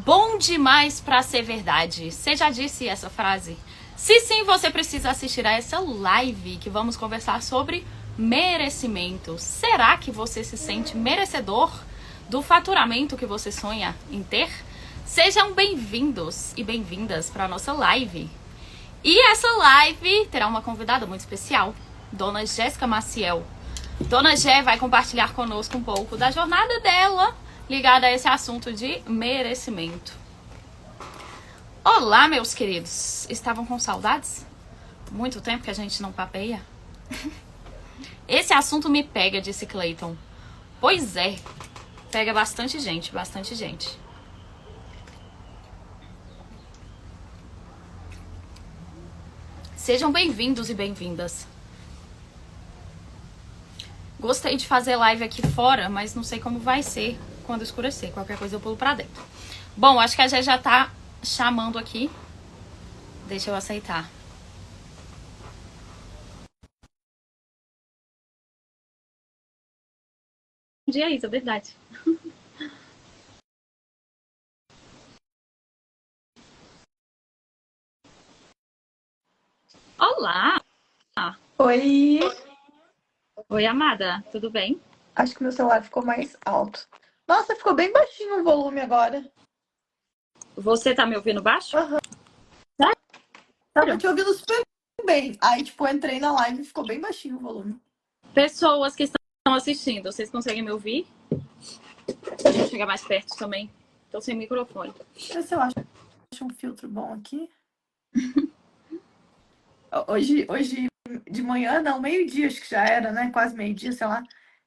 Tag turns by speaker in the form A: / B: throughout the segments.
A: Bom demais pra ser verdade. Você já disse essa frase? Se sim, você precisa assistir a essa live que vamos conversar sobre merecimento. Será que você se sente merecedor do faturamento que você sonha em ter? Sejam bem-vindos e bem-vindas para a nossa live. E essa live terá uma convidada muito especial, Dona Jéssica Maciel. Dona Gé vai compartilhar conosco um pouco da jornada dela ligada a esse assunto de merecimento. Olá, meus queridos. Estavam com saudades? Muito tempo que a gente não papeia? Esse assunto me pega, disse Clayton. Pois é, pega bastante gente, bastante gente. Sejam bem-vindos e bem-vindas. Gostei de fazer live aqui fora, mas não sei como vai ser quando escurecer. Qualquer coisa eu pulo pra dentro. Bom, acho que a Gé já tá chamando aqui. Deixa eu aceitar. Bom dia, Isa, verdade. Olá!
B: Oi!
A: Oi, amada, tudo bem?
B: Acho que meu celular ficou mais alto. Nossa, ficou bem baixinho o volume agora.
A: Você tá me ouvindo baixo?
B: Aham. Tava te ouvindo super bem. Aí, tipo, eu entrei na live e ficou bem baixinho o volume.
A: Pessoas que estão assistindo, vocês conseguem me ouvir? Deixa eu chegar mais perto também. Tô sem microfone.
B: Deixa eu ver se eu acho um filtro bom aqui. Hoje de manhã, não, meio-dia, acho que já era, né? Quase meio-dia, sei lá.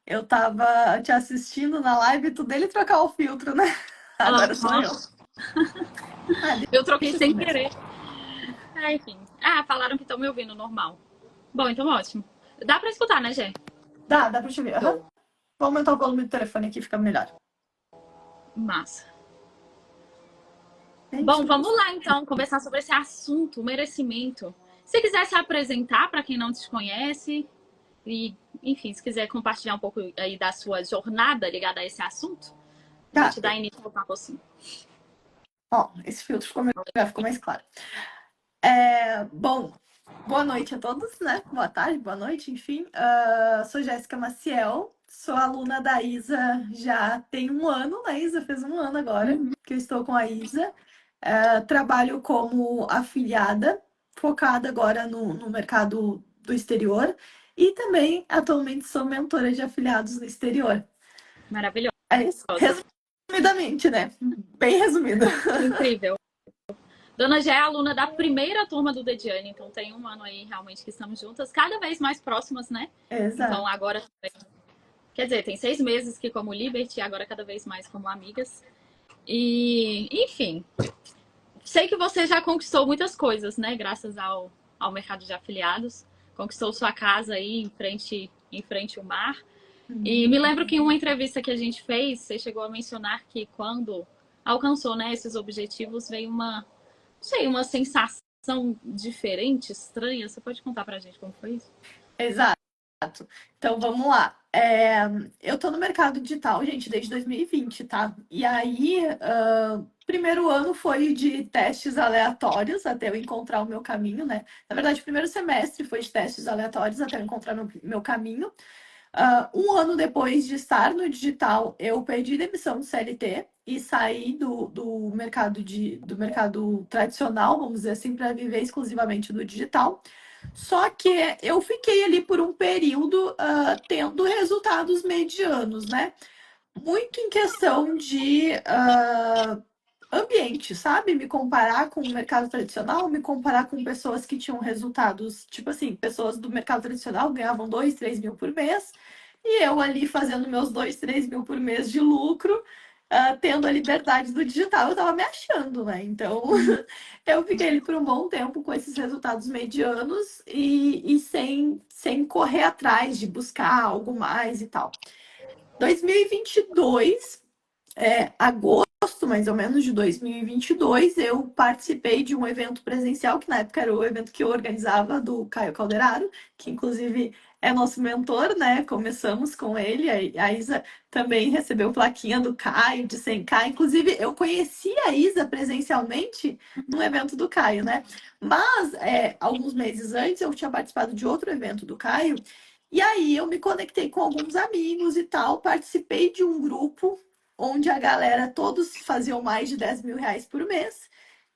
B: Eu tava te assistindo na live e tu dele trocar o filtro, né? Agora sou eu.
A: Eu troquei sem querer. Enfim. Falaram que estão me ouvindo normal. Bom, então ótimo. Dá pra escutar, né, Gê?
B: Dá pra te ouvir. Uhum. Vou aumentar o volume do telefone aqui, fica melhor.
A: Massa. Bom, vamos lá então, conversar sobre esse assunto, merecimento. Se quiser se apresentar para quem não te conhece e, enfim, se quiser compartilhar um pouco aí da sua jornada ligada a esse assunto, a gente dá início ao papo assim.
B: Ó, esse filtro ficou mais claro. Bom, boa noite a todos, né? Boa tarde, boa noite, enfim. Sou Jéssica Maciel, sou aluna da Isa já tem um ano, né? Isa fez um ano agora que eu estou com a Isa. Trabalho como afiliada, focada agora no mercado do exterior e também atualmente sou mentora de afiliados no exterior.
A: Maravilhoso.
B: É isso. Resumidamente, né? Bem resumido.
A: Incrível. Dona Gé é aluna da primeira turma do Dediane, então tem um ano aí realmente que estamos juntas, cada vez mais próximas, né?
B: Exato.
A: Então agora, quer dizer, tem 6 meses que como Liberty, agora cada vez mais como amigas. E, enfim, sei que você já conquistou muitas coisas, né? Graças ao mercado de afiliados. Conquistou sua casa aí em frente ao mar. E me lembro que em uma entrevista que a gente fez, você chegou a mencionar que quando alcançou, né, esses objetivos, veio uma sensação diferente, estranha. Você pode contar pra gente como foi isso?
B: Exato. Então vamos lá. Eu tô no mercado digital, gente, desde 2020, tá? E aí, primeiro ano foi de testes aleatórios até eu encontrar o meu caminho, né? Na verdade, o primeiro semestre foi de testes aleatórios até eu encontrar meu caminho. Um ano depois de estar no digital, eu pedi demissão do CLT e saí do mercado tradicional, vamos dizer assim, para viver exclusivamente do digital. Só que eu fiquei ali por um período tendo resultados medianos, né? Muito em questão de ambiente, sabe? Me comparar com o mercado tradicional, me comparar com pessoas que tinham resultados, tipo assim, pessoas do mercado tradicional ganhavam 2, 3 mil por mês, e eu ali fazendo meus 2, 3 mil por mês de lucro, tendo a liberdade do digital, eu tava me achando, né? Então, eu fiquei ali por um bom tempo com esses resultados medianos e sem correr atrás de buscar algo mais e tal. 2022, agosto mais ou menos de 2022, eu participei de um evento presencial, que na época era o evento que eu organizava do Caio Calderaro, que inclusive é nosso mentor, né? Começamos com ele. A Isa também recebeu plaquinha do Caio de 100K. Inclusive, eu conheci a Isa presencialmente no evento do Caio, né? Mas, alguns meses antes, eu tinha participado de outro evento do Caio. E aí, eu me conectei com alguns amigos e tal. Participei de um grupo onde a galera, todos faziam mais de 10 mil reais por mês.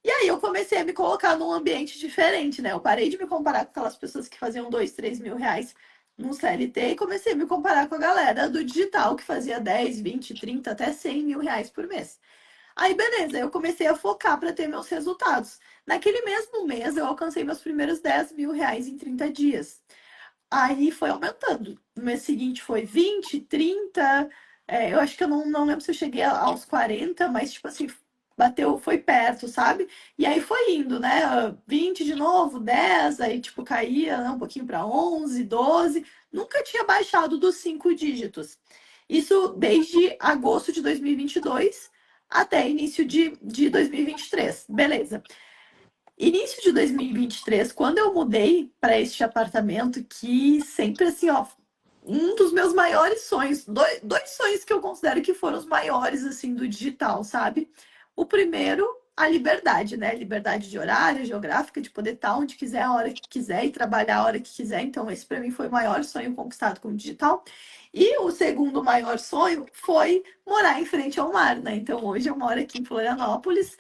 B: E aí eu comecei a me colocar num ambiente diferente, né? Eu parei de me comparar com aquelas pessoas que faziam 2, 3 mil reais no CLT e comecei a me comparar com a galera do digital que fazia 10, 20, 30, até 100 mil reais por mês. Aí, beleza, eu comecei a focar para ter meus resultados. Naquele mesmo mês, eu alcancei meus primeiros 10 mil reais em 30 dias. Aí foi aumentando. No mês seguinte foi 20, 30. Eu acho que eu não lembro se eu cheguei aos 40, mas tipo assim, bateu, foi perto, sabe? E aí foi indo, né? 20 de novo, 10, aí tipo caía, né, um pouquinho para 11, 12. Nunca tinha baixado dos 5 dígitos. Isso desde agosto de 2022 até início de 2023. Beleza. Início de 2023, quando eu mudei para este apartamento, que sempre assim, ó, um dos meus maiores sonhos, dois sonhos que eu considero que foram os maiores assim do digital, sabe? O primeiro, a liberdade, né? Liberdade de horário, geográfica, de poder estar onde quiser, a hora que quiser e trabalhar a hora que quiser. Então, esse para mim foi o maior sonho conquistado com o digital. E o segundo maior sonho foi morar em frente ao mar, né? Então, hoje eu moro aqui em Florianópolis.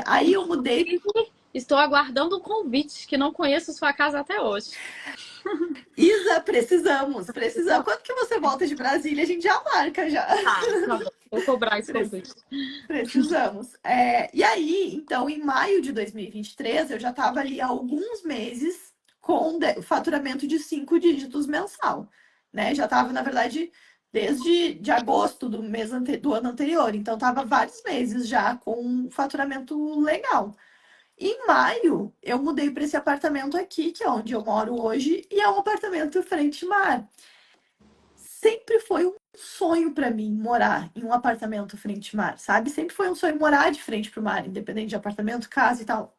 B: Aí eu mudei.
A: Estou aguardando um convite, que não conheço sua casa até hoje.
B: Isa, precisamos. Quando que você volta de Brasília, a gente já marca já.
A: Tá bom. Vou cobrar esse convite.
B: Precisamos. E aí, então, em maio de 2023, eu já estava ali há alguns meses com faturamento de 5 dígitos mensal, né? Já estava, na verdade, desde de agosto do ano anterior. Então, estava vários meses já com um faturamento legal. Em maio, eu mudei para esse apartamento aqui, que é onde eu moro hoje, e é um apartamento frente mar. Sempre foi um sonho para mim morar em um apartamento frente mar, sabe? Sempre foi um sonho morar de frente para o mar, independente de apartamento, casa e tal.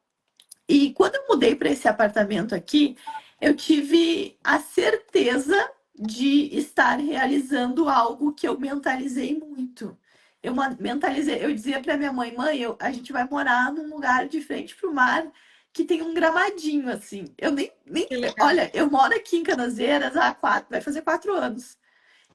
B: E quando eu mudei para esse apartamento aqui, eu tive a certeza de estar realizando algo que eu mentalizei muito. Eu dizia para minha mãe, a gente vai morar num lugar de frente para o mar que tem um gramadinho assim. Eu nem,
A: Que legal.
B: olha, eu moro aqui em Canaseiras há vai fazer 4 anos.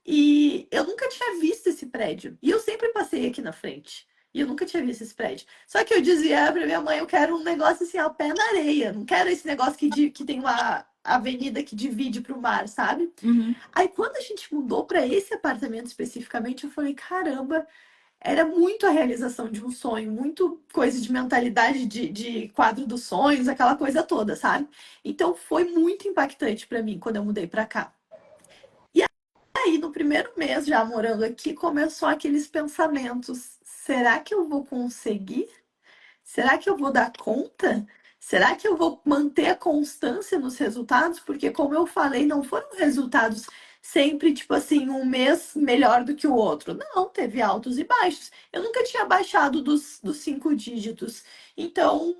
B: E eu nunca tinha visto esse prédio. E eu sempre passei aqui na frente. E eu nunca tinha visto esse prédio. Só que eu dizia pra minha mãe, eu quero um negócio assim, ao pé na areia. Não quero esse negócio que tem uma avenida que divide para o mar, sabe?
A: Uhum.
B: Aí quando a gente mudou para esse apartamento especificamente, eu falei, caramba, era muito a realização de um sonho, muito coisa de mentalidade de quadro dos sonhos, aquela coisa toda, sabe? Então foi muito impactante para mim quando eu mudei para cá. Aí, no primeiro mês já morando aqui, começou aqueles pensamentos: será que eu vou conseguir? Será que eu vou dar conta? Será que eu vou manter a constância nos resultados? Porque, como eu falei, não foram resultados sempre, tipo assim, um mês melhor do que o outro. Não, teve altos e baixos. Eu nunca tinha baixado dos 5 dígitos. Então,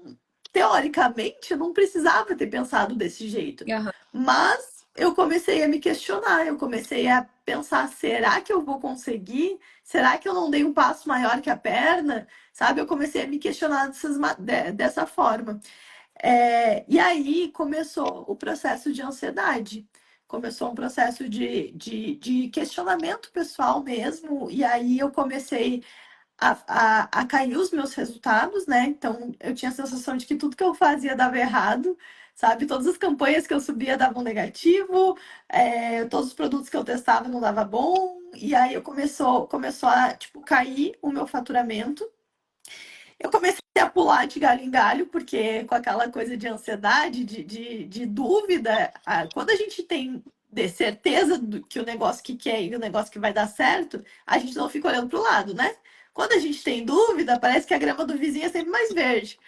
B: teoricamente, eu não precisava ter pensado desse jeito.
A: Aham.
B: Mas eu comecei a me questionar, eu comecei a pensar: será que eu vou conseguir? Será que eu não dei um passo maior que a perna? Sabe? Eu comecei a me questionar dessa forma. E aí começou o processo de ansiedade. Começou um processo de questionamento pessoal mesmo. E aí eu comecei a cair os meus resultados, né? Então eu tinha a sensação de que tudo que eu fazia dava errado, sabe? Todas as campanhas que eu subia davam negativo, todos os produtos que eu testava não dava bom. E aí começou a tipo, cair o meu faturamento. Eu comecei a pular de galho em galho, porque com aquela coisa de ansiedade, de dúvida, quando a gente tem de certeza do que o negócio que quer e o negócio que vai dar certo, a gente não fica olhando para o lado, né? Quando a gente tem dúvida, parece que a grama do vizinho é sempre mais verde.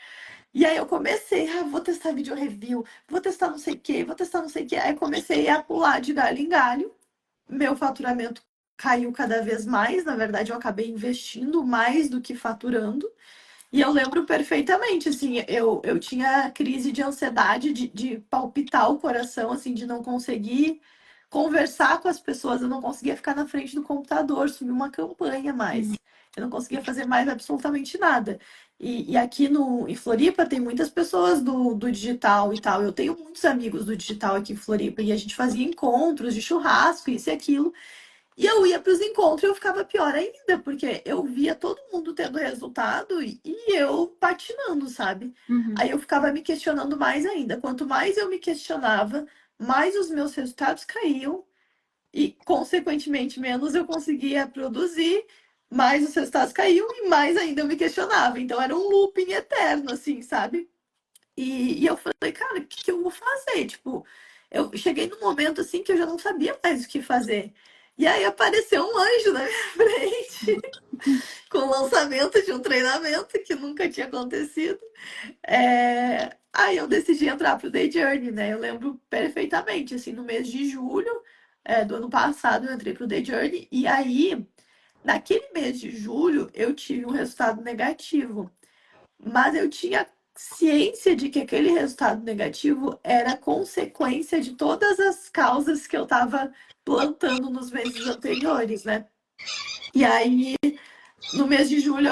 B: E aí eu comecei, vou testar vídeo review, vou testar não sei o quê, vou testar não sei o quê. Aí comecei a pular de galho em galho, meu faturamento caiu cada vez mais, na verdade eu acabei investindo mais do que faturando. E eu lembro perfeitamente, assim, eu tinha crise de ansiedade, de palpitar o coração, assim, de não conseguir conversar com as pessoas, eu não conseguia ficar na frente do computador, subir uma campanha mais. Eu não conseguia fazer mais absolutamente nada. E aqui em Floripa tem muitas pessoas do digital e tal. Eu tenho muitos amigos do digital aqui em Floripa e a gente fazia encontros de churrasco, isso e aquilo. E eu ia para os encontros e eu ficava pior ainda, porque eu via todo mundo tendo resultado e eu patinando, sabe? Aí eu ficava me questionando mais ainda. Quanto mais eu me questionava, mais os meus resultados caíam e, consequentemente, menos eu conseguia produzir, mais os resultados caíam e mais ainda eu me questionava. Então era um looping eterno, assim, sabe? E eu falei, cara, o que eu vou fazer? Tipo, eu cheguei num momento assim que eu já não sabia mais o que fazer. E aí apareceu um anjo na minha frente, com o lançamento de um treinamento que nunca tinha acontecido. Aí eu decidi entrar pro Day Journey, né? Eu lembro perfeitamente, assim, no mês de julho, do ano passado, eu entrei pro Day Journey, e aí, naquele mês de julho, eu tive um resultado negativo. Mas eu tinha ciência de que aquele resultado negativo era consequência de todas as causas que eu estava plantando nos meses anteriores, né? E aí, no mês de julho,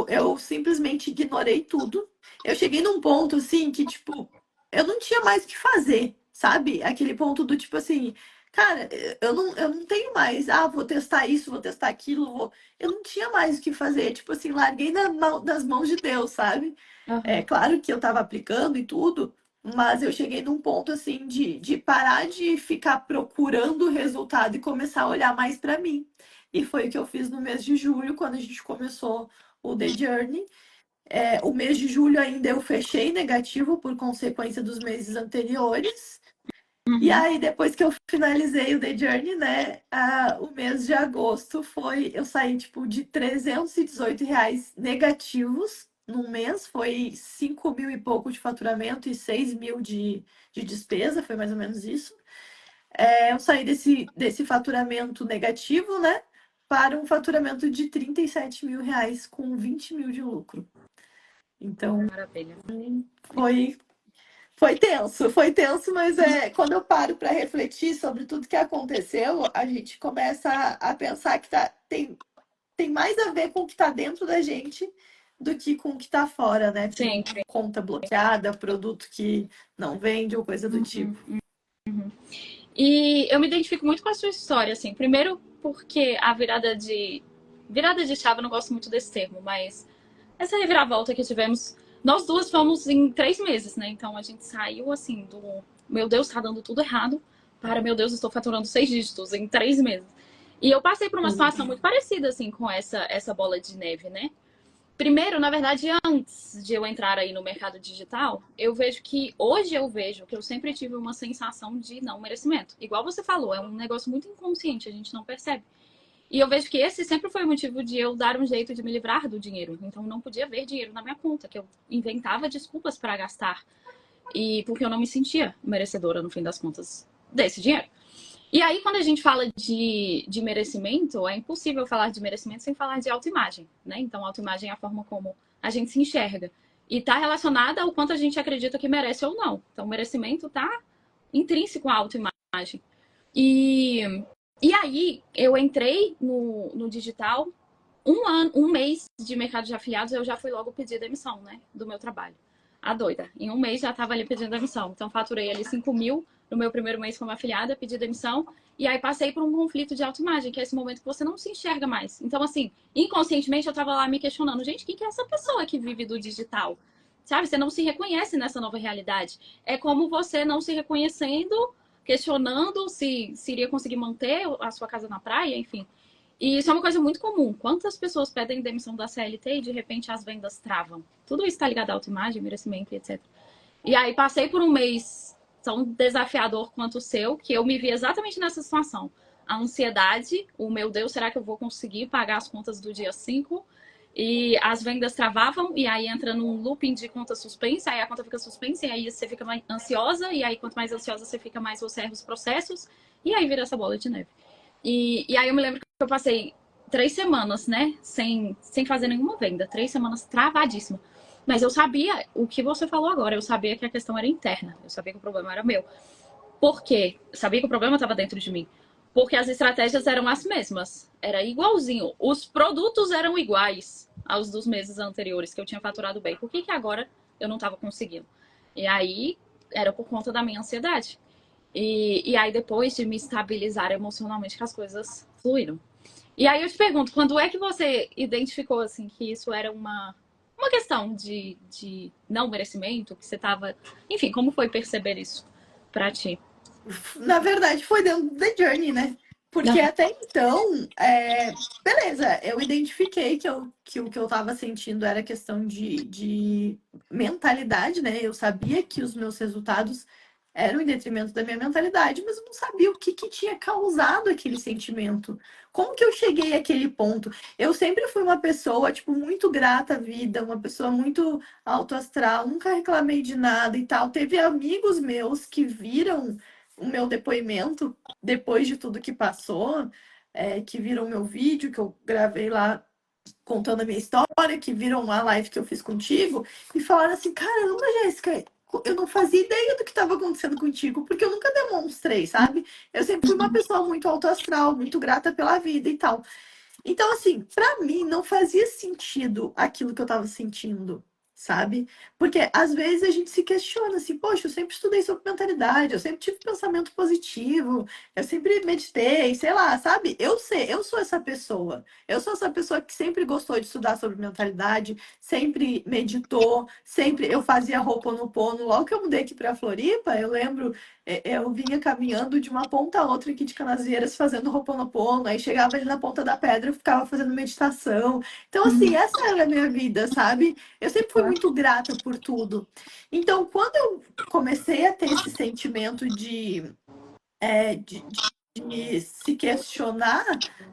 B: eu simplesmente ignorei tudo. Eu cheguei num ponto, assim, que, tipo, eu não tinha mais o que fazer, sabe? Aquele ponto do tipo assim, cara, eu não tenho mais, vou testar isso, vou testar aquilo, eu não tinha mais o que fazer. Tipo assim, larguei nas mãos de Deus, sabe? É
A: Aham.
B: claro que eu estava aplicando e tudo, mas eu cheguei num ponto assim de parar de ficar procurando o resultado e começar a olhar mais para mim. E foi o que eu fiz no mês de julho, quando a gente começou o The Journey. O mês de julho ainda eu fechei negativo por consequência dos meses anteriores. E
A: Uhum.
B: aí, depois que eu finalizei o The Journey, né, o mês de agosto eu saí, tipo, de R$ 318 negativos num mês, foi 5 mil e pouco de faturamento e 6 mil de despesa, foi mais ou menos isso. Eu saí desse faturamento negativo, né, para um faturamento de R$ 37 mil com 20 mil de lucro. Então,
A: Maravilha.
B: foi foi tenso, mas quando eu paro para refletir sobre tudo que aconteceu, a gente começa a pensar que tem mais a ver com o que está dentro da gente do que com o que está fora, né?
A: Sim.
B: Com conta bloqueada, produto que não vende ou coisa do
A: Uhum.
B: tipo.
A: E eu me identifico muito com a sua história, assim. Primeiro porque a virada de chave, eu não gosto muito desse termo, mas essa reviravolta que tivemos, nós duas fomos em 3 meses, né? Então a gente saiu assim do meu Deus, tá dando tudo errado, para meu Deus, estou faturando 6 dígitos em 3 meses. E eu passei por uma situação muito parecida, assim, com essa bola de neve, né? Primeiro, na verdade, antes de eu entrar aí no mercado digital, eu vejo que hoje eu vejo que eu sempre tive uma sensação de não merecimento. Igual você falou, é um negócio muito inconsciente, a gente não percebe. E eu vejo que esse sempre foi o motivo de eu dar um jeito de me livrar do dinheiro. Então não podia ver dinheiro na minha conta, que eu inventava desculpas para gastar. E porque eu não me sentia merecedora, no fim das contas, desse dinheiro. E aí, quando a gente fala de merecimento, é impossível falar de merecimento sem falar de autoimagem, né? Então, autoimagem é a forma como a gente se enxerga. E está relacionada ao quanto a gente acredita que merece ou não. Então, o merecimento está intrínseco à autoimagem. E, e aí, eu entrei no digital, um mês de mercado de afiliados, eu já fui logo pedir demissão, né? Do meu trabalho. A doida. Em um mês já estava ali pedindo demissão. Então, faturei ali 5 mil no meu primeiro mês como afiliada, pedi demissão. E aí passei por um conflito de autoimagem, que é esse momento que você não se enxerga mais. Então, assim, inconscientemente eu estava lá me questionando, gente, quem que é essa pessoa que vive do digital? Sabe, você não se reconhece nessa nova realidade. É como você não se reconhecendo, questionando se iria conseguir manter a sua casa na praia, enfim. E isso é uma coisa muito comum. Quantas pessoas pedem demissão da CLT e de repente as vendas travam? Tudo isso está ligado à autoimagem, merecimento e etc. E aí passei por um mês tão desafiador quanto o seu, que eu me vi exatamente nessa situação. A ansiedade, o meu Deus, será que eu vou conseguir pagar as contas do dia 5? E as vendas travavam, e aí entra num looping de conta suspensa, aí a conta fica suspensa, e aí você fica mais ansiosa, e aí quanto mais ansiosa você fica, mais você erra os processos, e aí vira essa bola de neve. E aí eu me lembro que eu passei 3 semanas, né? Sem fazer nenhuma venda. 3 semanas travadíssima. Mas eu sabia o que você falou agora. Eu sabia que a questão era interna. Eu sabia que o problema era meu. Porque sabia que o problema estava dentro de mim. Porque as estratégias eram as mesmas. Era igualzinho. Os produtos eram iguais aos dos meses anteriores que eu tinha faturado bem. Por que, que agora eu não estava conseguindo? E aí era por conta da minha ansiedade. E aí, depois de me estabilizar emocionalmente, que as coisas fluíram. E aí eu te pergunto, quando é que você identificou assim que isso era uma questão de não merecimento, que você estava. Enfim, como foi perceber isso pra ti?
B: Na verdade, foi dentro do The Journey, né? Porque
A: Aham.
B: até então, beleza, eu identifiquei que o que eu tava sentindo era questão de mentalidade, né? Eu sabia que os meus resultados eram em detrimento da minha mentalidade, mas eu não sabia o que que tinha causado aquele sentimento. Como que eu cheguei àquele ponto? Eu sempre fui uma pessoa, tipo, muito grata à vida, uma pessoa muito alto astral, nunca reclamei de nada e tal. Teve amigos meus que viram o meu depoimento depois de tudo que passou, que viram o meu vídeo que eu gravei lá contando a minha história, que viram uma live que eu fiz contigo e falaram assim: caramba, Jéssica, eu não fazia ideia do que estava acontecendo contigo, porque eu nunca demonstrei, sabe? Eu sempre fui uma pessoa muito autoastral, muito grata pela vida e tal. Então, assim, pra mim não fazia sentido aquilo que eu tava sentindo, sabe? Porque às vezes a gente se questiona assim, poxa, eu sempre estudei sobre mentalidade, eu sempre tive pensamento positivo, eu sempre meditei, sei lá, sabe? Eu sei, eu sou essa pessoa. Eu sou essa pessoa que sempre gostou de estudar sobre mentalidade, sempre meditou, sempre eu fazia Ho'oponopono. Logo que eu mudei aqui pra Floripa, eu lembro eu vinha caminhando de uma ponta a outra aqui de Canasvieiras fazendo Ho'oponopono, aí chegava ali na ponta da pedra, eu ficava fazendo meditação. Então, assim, essa era a minha vida, sabe? Eu sempre fui muito grata por tudo. Então, quando eu comecei a ter esse sentimento é, de, de se questionar,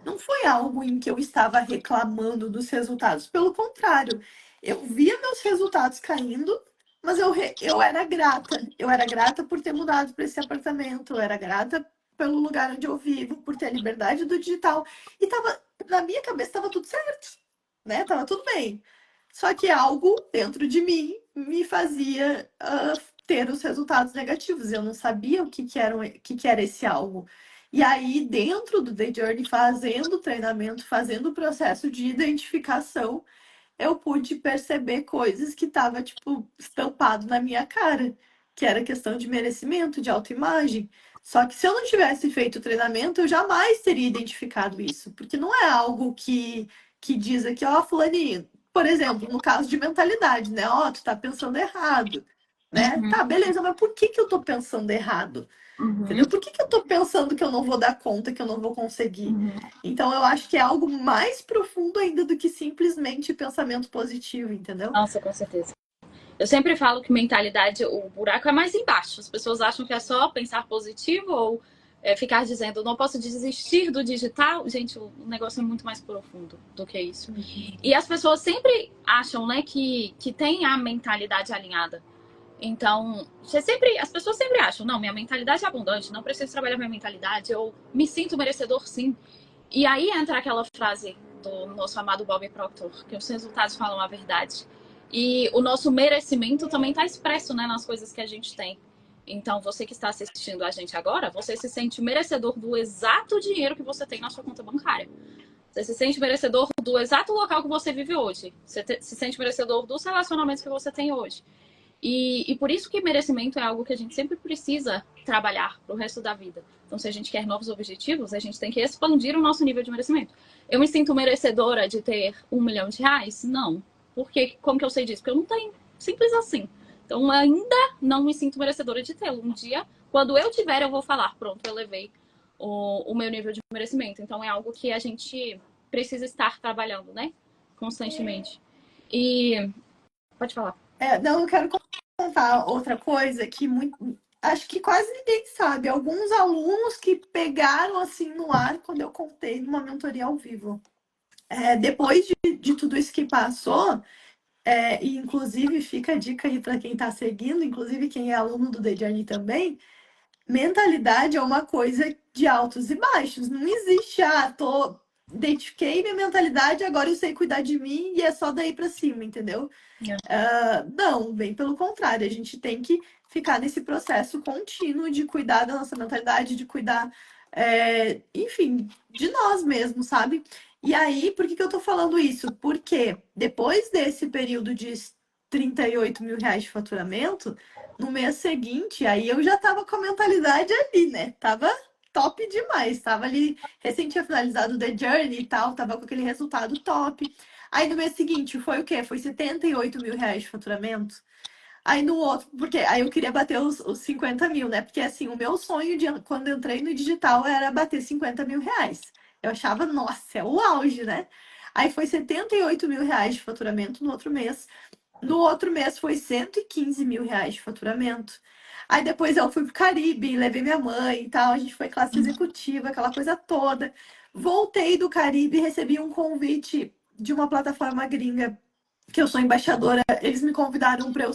B: não foi algo em que eu estava reclamando dos resultados. Pelo contrário, eu via meus resultados caindo, mas eu era grata. Eu era grata por ter mudado para esse apartamento, eu era grata pelo lugar onde eu vivo, por ter a liberdade do digital. E tava, na minha cabeça estava tudo certo, né? Tava tudo bem. Só que algo dentro de mim me fazia ter os resultados negativos. Eu não sabia o que era esse algo. E aí, dentro do The Journey, fazendo treinamento, fazendo o processo de identificação, eu pude perceber coisas que estavam, tipo, estampado na minha cara, que era questão de merecimento, de autoimagem. Só que se eu não tivesse feito o treinamento, eu jamais teria identificado isso, porque não é algo que diz aqui, ó, fulaninho, por exemplo, no caso de mentalidade, né? Ó, tu tá pensando errado, né? Tá, beleza, mas por que que eu tô pensando errado?
A: Uhum.
B: Entendeu? Por que que eu tô pensando que eu não vou dar conta, que eu não vou conseguir? Então, eu acho que é algo mais profundo ainda do que simplesmente pensamento positivo, entendeu?
A: Nossa, com certeza. Eu sempre falo que mentalidade, o buraco é mais embaixo. As pessoas acham que é só pensar positivo ou ficar dizendo não posso desistir do digital. Gente, o negócio é muito mais profundo do que isso. E as pessoas sempre acham, né, que tem a mentalidade alinhada. Então, as pessoas sempre acham, não, minha mentalidade é abundante, não preciso trabalhar minha mentalidade, eu me sinto merecedor sim. E aí entra aquela frase do nosso amado Bob Proctor, que os resultados falam a verdade. E o nosso merecimento também está expresso, né, nas coisas que a gente tem. Então, você que está assistindo a gente agora, você se sente merecedor do exato dinheiro que você tem na sua conta bancária. Você se sente merecedor do exato local que você vive hoje. Se sente merecedor dos relacionamentos que você tem hoje. E por isso que merecimento é algo que a gente sempre precisa trabalhar pro resto da vida. Então, se a gente quer novos objetivos, a gente tem que expandir o nosso nível de merecimento. Eu me sinto merecedora de ter R$ 1 milhão? Não. Porque, como que eu sei disso? Porque eu não tenho. Simples assim. Então, ainda não me sinto merecedora de tê-lo. Um dia, quando eu tiver, eu vou falar, pronto, eu levei o meu nível de merecimento. Então, é algo que a gente precisa estar trabalhando, né? Constantemente. E... Pode falar.
B: Não, eu quero contar outra coisa que acho que quase ninguém sabe. Alguns alunos que pegaram assim no ar quando eu contei numa mentoria ao vivo. Depois de tudo isso que passou, e inclusive fica a dica aí para quem está seguindo, inclusive quem é aluno do The Journey também, mentalidade é uma coisa de altos e baixos. Não existe, tô identifiquei minha mentalidade, agora eu sei cuidar de mim e é só daí pra cima, entendeu? Não, bem pelo contrário, a gente tem que ficar nesse processo contínuo de cuidar da nossa mentalidade, de cuidar, enfim, de nós mesmos, sabe? E aí, por que que eu tô falando isso? Porque depois desse período de 38 mil reais de faturamento, no mês seguinte, aí eu já tava com a mentalidade ali, né? Tava top demais, tava ali, recém tinha finalizado o The Journey e tal, tava com aquele resultado top. Aí no mês seguinte foi o quê? Foi 78 mil reais de faturamento. Aí no outro, porque aí eu queria bater os 50 mil, né? Porque assim, o meu sonho de quando eu entrei no digital era bater 50 mil reais. Eu achava, nossa, é o auge, né? Aí foi 78 mil reais de faturamento no outro mês. No outro mês foi 115 mil reais de faturamento. Aí depois eu fui pro Caribe, levei minha mãe e tal, a gente foi classe executiva, aquela coisa toda. Voltei do Caribe e recebi um convite de uma plataforma gringa que eu sou embaixadora. Eles me convidaram para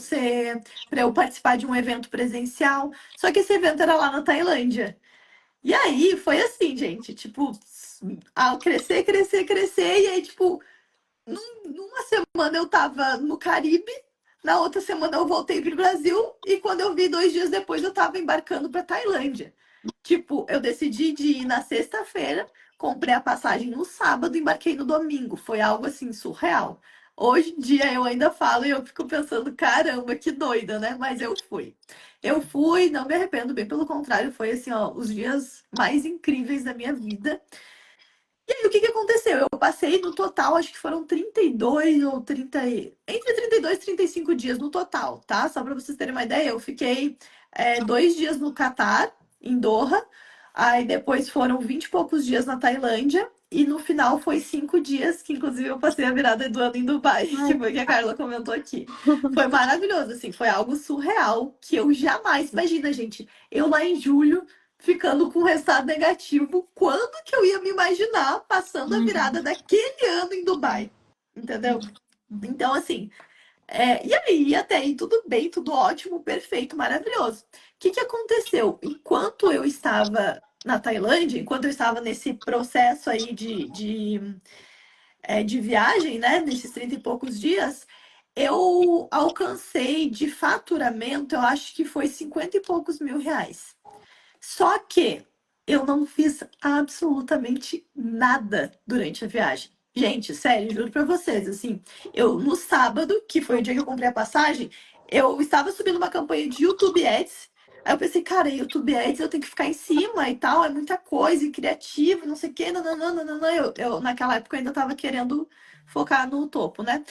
B: eu participar de um evento presencial. Só que esse evento era lá na Tailândia. E aí foi assim, gente, tipo, ao crescer, crescer, crescer, e aí, tipo, numa semana eu tava no Caribe, na outra semana eu voltei pro Brasil, e quando eu vi 2 dias depois eu tava embarcando pra Tailândia. Tipo, eu decidi de ir na sexta-feira, comprei a passagem no sábado, embarquei no domingo. Foi algo assim surreal. Hoje em dia eu ainda falo e eu fico pensando, caramba, que doida, né? Mas eu fui. Eu fui, não me arrependo, bem pelo contrário, foi assim, ó, os dias mais incríveis da minha vida. E aí, o que que aconteceu? Eu passei no total, acho que foram 32 ou 30, entre 32 e 35 dias no total, tá? Só para vocês terem uma ideia, eu fiquei 2 dias no Catar, em Doha, aí depois foram 20 e poucos dias na Tailândia, e no final foi 5 dias, que inclusive eu passei a virada do ano em Dubai, que foi o que a Carla comentou aqui. Foi maravilhoso, assim, foi algo surreal, que eu jamais, imagina, gente, eu lá em julho ficando com resultado negativo, quando que eu ia me imaginar passando a virada daquele ano em Dubai? Entendeu? Então, assim, e aí, até aí, tudo bem, tudo ótimo, perfeito, maravilhoso. O que que aconteceu? Enquanto eu estava na Tailândia, enquanto eu estava nesse processo aí de viagem, né, nesses 30 e poucos dias, eu alcancei de faturamento, eu acho que foi 50 e poucos mil reais. Só que eu não fiz absolutamente nada durante a viagem. Gente, sério, juro pra vocês, assim, eu no sábado, que foi o dia que eu comprei a passagem, eu estava subindo uma campanha de YouTube Ads. Aí eu pensei, cara, YouTube Ads eu tenho que ficar em cima e tal, é muita coisa, e criativo, não sei o quê, nananana. Naquela época eu ainda estava querendo focar no topo, né?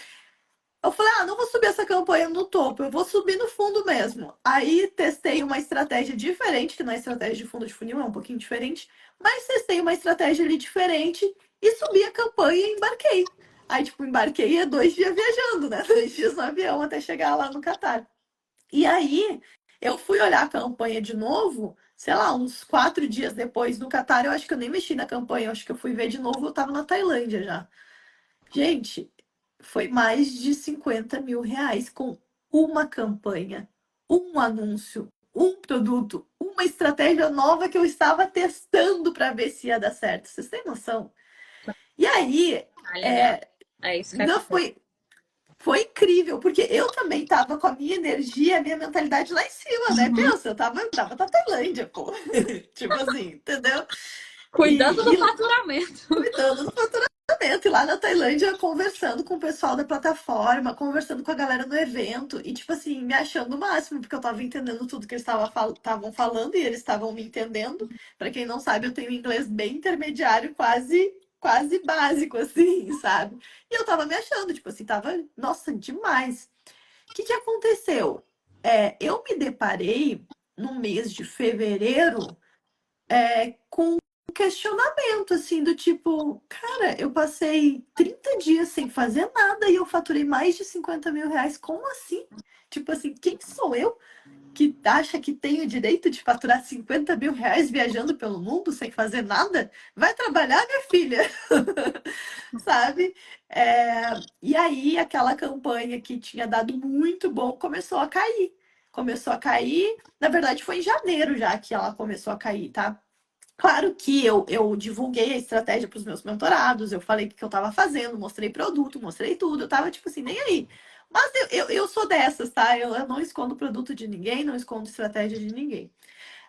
B: Eu falei, não vou subir essa campanha no topo, eu vou subir no fundo mesmo. Aí testei uma estratégia diferente, que na estratégia de fundo de funil é um pouquinho diferente, mas testei uma estratégia ali diferente e subi a campanha e embarquei. Aí, tipo, embarquei 2 dias viajando, né? 2 dias no avião até chegar lá no Catar. E aí, eu fui olhar a campanha de novo, sei lá, uns 4 dias depois no Catar, eu acho que eu nem mexi na campanha, eu acho que eu fui ver de novo, eu tava na Tailândia já. Gente, foi mais de 50 mil reais com uma campanha, um anúncio, um produto, uma estratégia nova que eu estava testando para ver se ia dar certo. Vocês têm noção? E aí,
A: Olha, né?
B: é,
A: É isso que
B: não
A: acontece.
B: foi incrível, porque eu também estava com a minha energia, a minha mentalidade lá em cima, né? Pensa, eu tava na Tailândia, pô. Tipo assim, entendeu?
A: Cuidando do
B: E
A: faturamento.
B: cuidando do faturamento. E lá na Tailândia, conversando com o pessoal da plataforma, conversando com a galera no evento, e, tipo assim, me achando o máximo, porque eu tava entendendo tudo que eles estavam falando e eles estavam me entendendo. Pra quem não sabe, eu tenho inglês bem intermediário, quase, quase básico, assim, sabe? E eu tava me achando, tipo assim, tava, nossa, demais. O que que aconteceu? Eu me deparei no mês de fevereiro com um questionamento, assim, do tipo, cara, eu passei 30 dias sem fazer nada e eu faturei mais de 50 mil reais. Como assim? Tipo assim, quem sou eu que acha que tem o direito de faturar 50 mil reais viajando pelo mundo sem fazer nada? Vai trabalhar, minha filha, sabe? E aí, aquela campanha que tinha dado muito bom começou a cair. Começou a cair. Na verdade, foi em janeiro já que ela começou a cair, tá? Claro que eu divulguei a estratégia para os meus mentorados, eu falei o que eu estava fazendo, mostrei produto, mostrei tudo, eu tava tipo assim, nem aí. Mas eu sou dessas, tá? Eu não escondo produto de ninguém, não escondo estratégia de ninguém.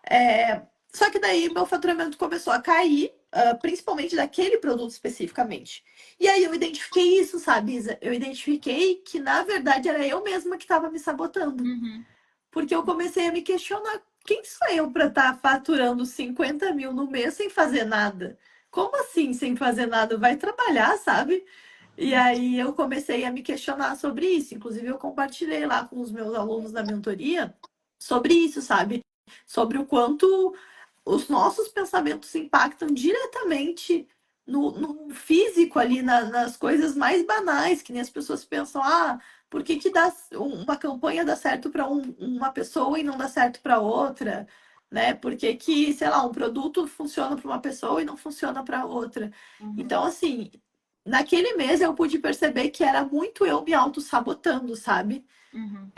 B: É, só que daí meu faturamento começou a cair, principalmente daquele produto especificamente. E aí eu identifiquei isso, sabe, Isa? Eu identifiquei que, na verdade, era eu mesma que estava me sabotando.
A: Uhum.
B: Porque eu comecei a me questionar, quem sou eu para estar faturando 50 mil no mês sem fazer nada? Como assim sem fazer nada? Vai trabalhar, sabe? E aí eu comecei a me questionar sobre isso. Inclusive, eu compartilhei lá com os meus alunos da mentoria sobre isso, sabe? Sobre o quanto os nossos pensamentos impactam diretamente no físico ali, nas coisas mais banais, que nem as pessoas pensam, por que que uma campanha dá certo para uma pessoa e não dá certo para outra? Né? Por que que, sei lá, um produto funciona para uma pessoa e não funciona para outra?
A: Uhum.
B: Então, assim, naquele mês eu pude perceber que era muito eu me auto-sabotando, sabe?
A: Uhum.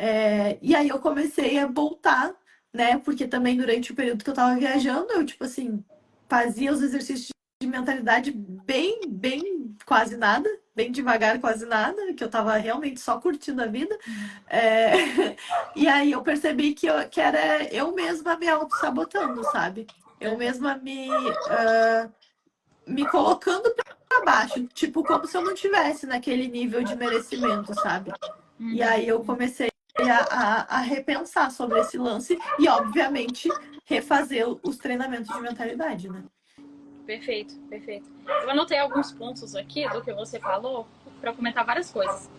B: E aí eu comecei a voltar, né? Porque também durante o período que eu tava viajando, eu, tipo assim, fazia os exercícios de mentalidade bem quase nada, bem devagar, quase nada, que eu tava realmente só curtindo a vida.
A: Uhum.
B: É, E aí eu percebi que era eu mesma me auto-sabotando, sabe? Eu mesma me colocando para baixo, tipo, como se eu não tivesse naquele nível de merecimento, sabe? E
A: Uhum.
B: aí eu comecei a repensar sobre esse lance e, obviamente, refazer os treinamentos de mentalidade, né?
A: Perfeito, perfeito. Eu anotei alguns pontos aqui do que você falou para comentar várias coisas.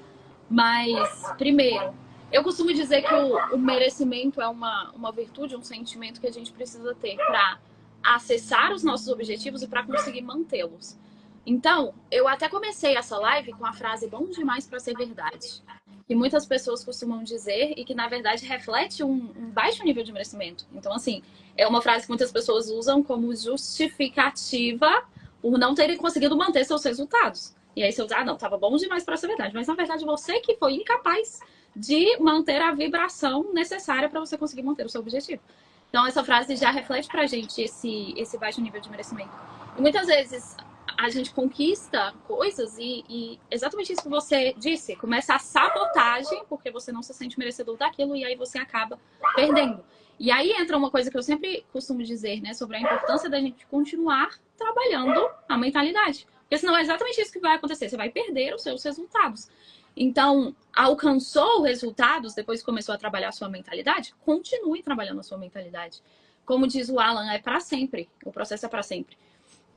A: Mas, primeiro, eu costumo dizer que o merecimento é uma virtude, um sentimento que a gente precisa ter para acessar os nossos objetivos e para conseguir mantê-los. Então, eu até comecei essa live com a frase bom demais para ser verdade. Que muitas pessoas costumam dizer e que, na verdade, reflete um baixo nível de merecimento. Então, assim, é uma frase que muitas pessoas usam como justificativa por não terem conseguido manter seus resultados. E aí você usa, não, tava bom demais para ser verdade. Mas, na verdade, você que foi incapaz de manter a vibração necessária para você conseguir manter o seu objetivo. Então, essa frase já reflete pra gente esse baixo nível de merecimento. E muitas vezes a gente conquista coisas e exatamente isso que você disse, começa a sabotagem porque você não se sente merecedor daquilo e aí você acaba perdendo. E aí entra uma coisa que eu sempre costumo dizer, né, sobre a importância da gente continuar trabalhando a mentalidade. Porque senão é exatamente isso que vai acontecer, você vai perder os seus resultados. Então, alcançou resultados depois que começou a trabalhar a sua mentalidade? Continue trabalhando a sua mentalidade. Como diz o Alan, é para sempre. O processo é para sempre.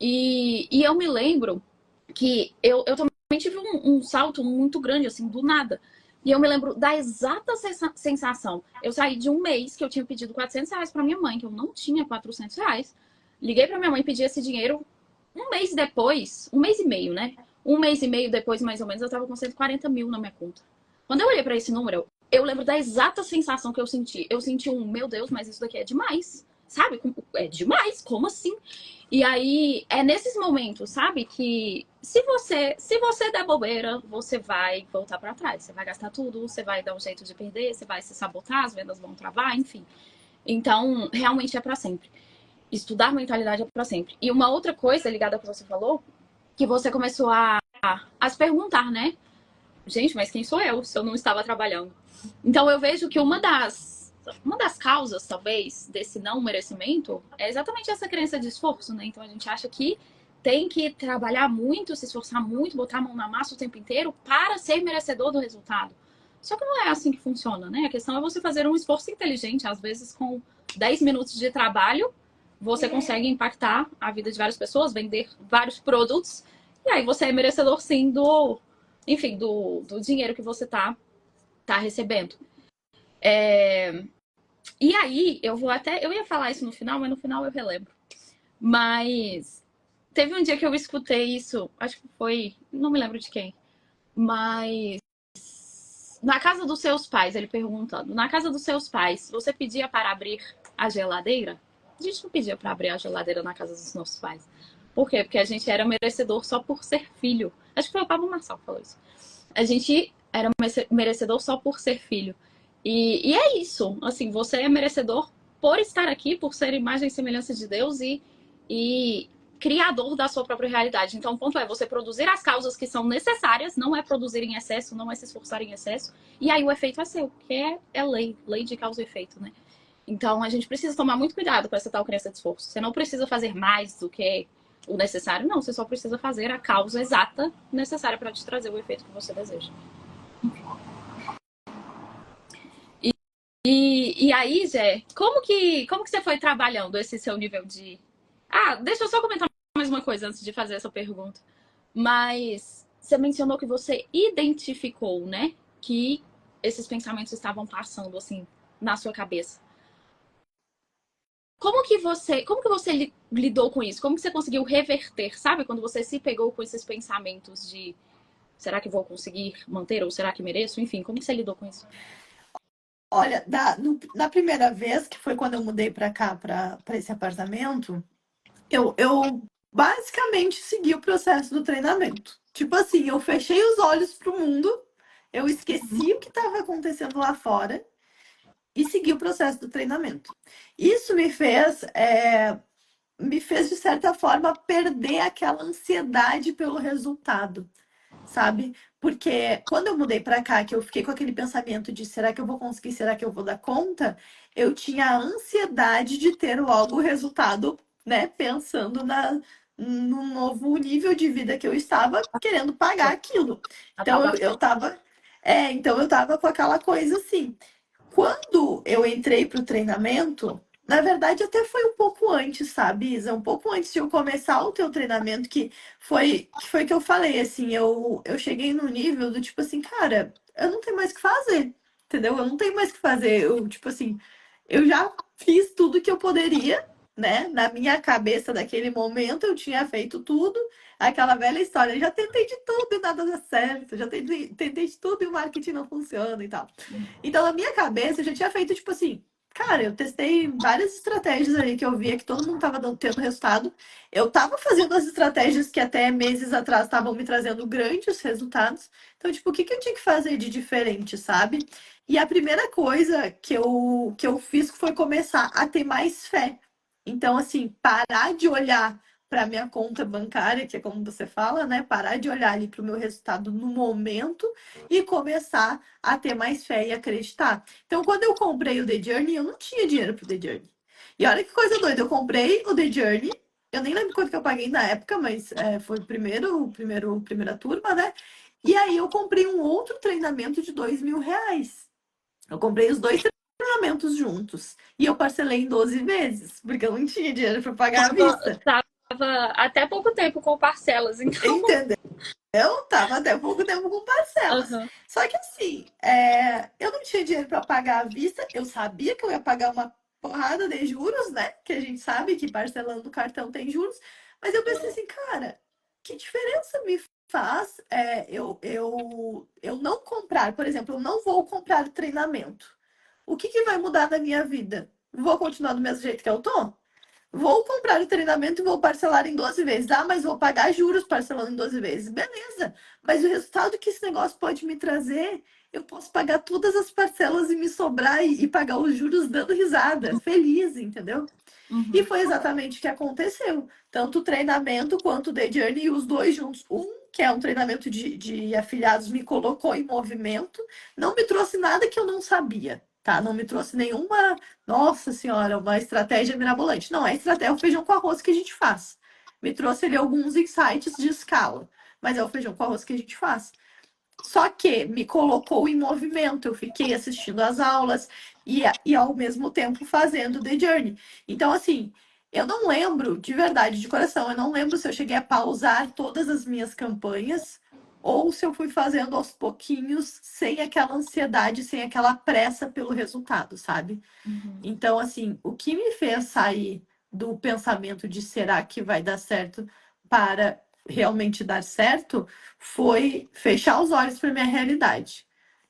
A: E eu me lembro que eu também tive um salto muito grande, assim, do nada. E eu me lembro da exata sensação. Eu saí de um mês que eu tinha pedido R$ 400 para minha mãe, que eu não tinha R$ 400. Liguei para minha mãe e pedi esse dinheiro. Um mês depois, um mês e meio, né? Um mês e meio depois, mais ou menos, eu tava com 140 mil na minha conta. Quando eu olhei para esse número, eu lembro da exata sensação que eu senti. Eu senti meu Deus, mas isso daqui é demais. Sabe? É demais, como assim? E aí, é nesses momentos, sabe? Que se você der bobeira, você vai voltar para trás. Você vai gastar tudo, você vai dar um jeito de perder, você vai se sabotar, as vendas vão travar, enfim. Então, realmente é para sempre. Estudar mentalidade é para sempre. E uma outra coisa ligada ao que você falou, que você começou a se perguntar, né? Gente, mas quem sou eu se eu não estava trabalhando? Então eu vejo que uma das causas, talvez, desse não merecimento é exatamente essa crença de esforço, né? Então a gente acha que tem que trabalhar muito, se esforçar muito, botar a mão na massa o tempo inteiro para ser merecedor do resultado. Só que não é assim que funciona, né? A questão é você fazer um esforço inteligente, às vezes com 10 minutos de trabalho, você consegue impactar a vida de várias pessoas, vender vários produtos, e aí você é merecedor sim enfim, do dinheiro que você tá recebendo. E aí, eu ia falar isso no final, mas no final eu relembro. Mas teve um dia que eu escutei isso, acho que foi, não me lembro de quem, mas na casa dos seus pais, ele perguntando, na casa dos seus pais, você pedia para abrir a geladeira? A gente não pedia para abrir a geladeira na casa dos nossos pais. Por quê? Porque a gente era merecedor só por ser filho. Acho que foi o Pablo Marçal que falou isso. A gente era merecedor só por ser filho. E é isso. Assim, você é merecedor por estar aqui, por ser imagem e semelhança de Deus. e criador da sua própria realidade. Então, o ponto é você produzir as causas que são necessárias, não é produzir em excesso, não é se esforçar em excesso, e aí o efeito é seu, que é lei de causa e efeito, né? Então, a gente precisa tomar muito cuidado com essa tal crença de esforço. Você não precisa fazer mais do que o necessário, não. Você só precisa fazer a causa exata necessária para te trazer o efeito que você deseja. E aí, Jé, como que você foi trabalhando esse seu nível de... Ah, deixa eu só comentar mais uma coisa antes de fazer essa pergunta. Mas você mencionou que você identificou, né, que esses pensamentos estavam passando, assim, na sua cabeça. Como que você lidou com isso? Como que você conseguiu reverter, sabe? Quando você se pegou com esses pensamentos de será que vou conseguir manter ou será que mereço? Enfim, como que você lidou com isso?
B: Olha, na primeira vez, que foi quando eu mudei para cá, para esse apartamento, eu basicamente segui o processo do treinamento. Tipo assim, eu fechei os olhos pro mundo, eu esqueci o que estava acontecendo lá fora e segui o processo do treinamento. Isso me fez, de certa forma, perder aquela ansiedade pelo resultado, sabe? Porque quando eu mudei para cá, que eu fiquei com aquele pensamento de será que eu vou conseguir, será que eu vou dar conta? Eu tinha a ansiedade de ter logo o resultado, né? Pensando no novo nível de vida que eu estava querendo pagar aquilo.
A: A
B: Então
A: tal da...
B: então eu tava com aquela coisa assim. Quando eu entrei para o treinamento, na verdade até foi um pouco antes, sabe, Isa? Um pouco antes de eu começar o teu treinamento, que foi que eu falei, assim, eu cheguei no nível do tipo assim, cara, eu não tenho mais o que fazer, entendeu? Eu não tenho mais o que fazer. Eu, tipo assim, eu já fiz tudo que eu poderia, né? Na minha cabeça daquele momento, eu tinha feito tudo. Aquela velha história, já tentei de tudo e nada dá certo, já tentei de tudo e o marketing não funciona e tal. Então, na minha cabeça, eu já tinha feito, tipo assim, cara, eu testei várias estratégias ali que eu via que todo mundo tava tendo resultado. Eu tava fazendo as estratégias que até meses atrás estavam me trazendo grandes resultados. Então, tipo, o que que eu tinha que fazer de diferente, sabe? E a primeira coisa que eu fiz foi começar a ter mais fé. Então, assim, parar de olhar para minha conta bancária, que é como você fala, né? Parar de olhar ali para o meu resultado no momento e começar a ter mais fé e acreditar. Então, quando eu comprei o The Journey, eu não tinha dinheiro pro The Journey. E olha que coisa doida, eu comprei o The Journey, eu nem lembro quanto que eu paguei na época, mas foi primeira turma, né? E aí eu comprei um outro treinamento de R$ 2.000. Eu comprei os dois treinamentos juntos. E eu parcelei em 12 vezes, porque eu não tinha dinheiro para pagar à vista.
A: Tava até pouco tempo com parcelas, então.
B: Entendeu? Eu tava até pouco tempo com parcelas.
A: Uhum.
B: Só que assim, eu não tinha dinheiro para pagar à vista. Eu sabia que eu ia pagar uma porrada de juros, né? Que a gente sabe que parcelando o cartão tem juros. Mas eu pensei assim, cara, que diferença me faz eu não comprar, por exemplo, eu não vou comprar o treinamento. O que que vai mudar na minha vida? Vou continuar do mesmo jeito que eu tô? Vou comprar o treinamento e vou parcelar em 12 vezes. Ah, mas vou pagar juros parcelando em 12 vezes. Beleza. Mas o resultado que esse negócio pode me trazer, eu posso pagar todas as parcelas e me sobrar e pagar os juros dando risada, feliz, entendeu? E
A: Uhum.
B: foi exatamente o que aconteceu. Tanto o treinamento quanto o The Journey, os dois juntos. Que é um treinamento de afiliados, me colocou em movimento, não me trouxe nada que eu não sabia, tá? Não me trouxe nenhuma, nossa senhora, uma estratégia mirabolante. Não, é estratégia, é o feijão com arroz que a gente faz. Me trouxe ali alguns insights de escala, mas é o feijão com arroz que a gente faz. Só que me colocou em movimento, eu fiquei assistindo às aulas e ao mesmo tempo fazendo The Journey. Então, assim, eu não lembro, de verdade, de coração, eu não lembro se eu cheguei a pausar todas as minhas campanhas ou se eu fui fazendo aos pouquinhos, sem aquela ansiedade, sem aquela pressa pelo resultado, sabe?
A: Uhum.
B: Então, assim, o que me fez sair do pensamento de será que vai dar certo para realmente dar certo foi fechar os olhos para minha realidade,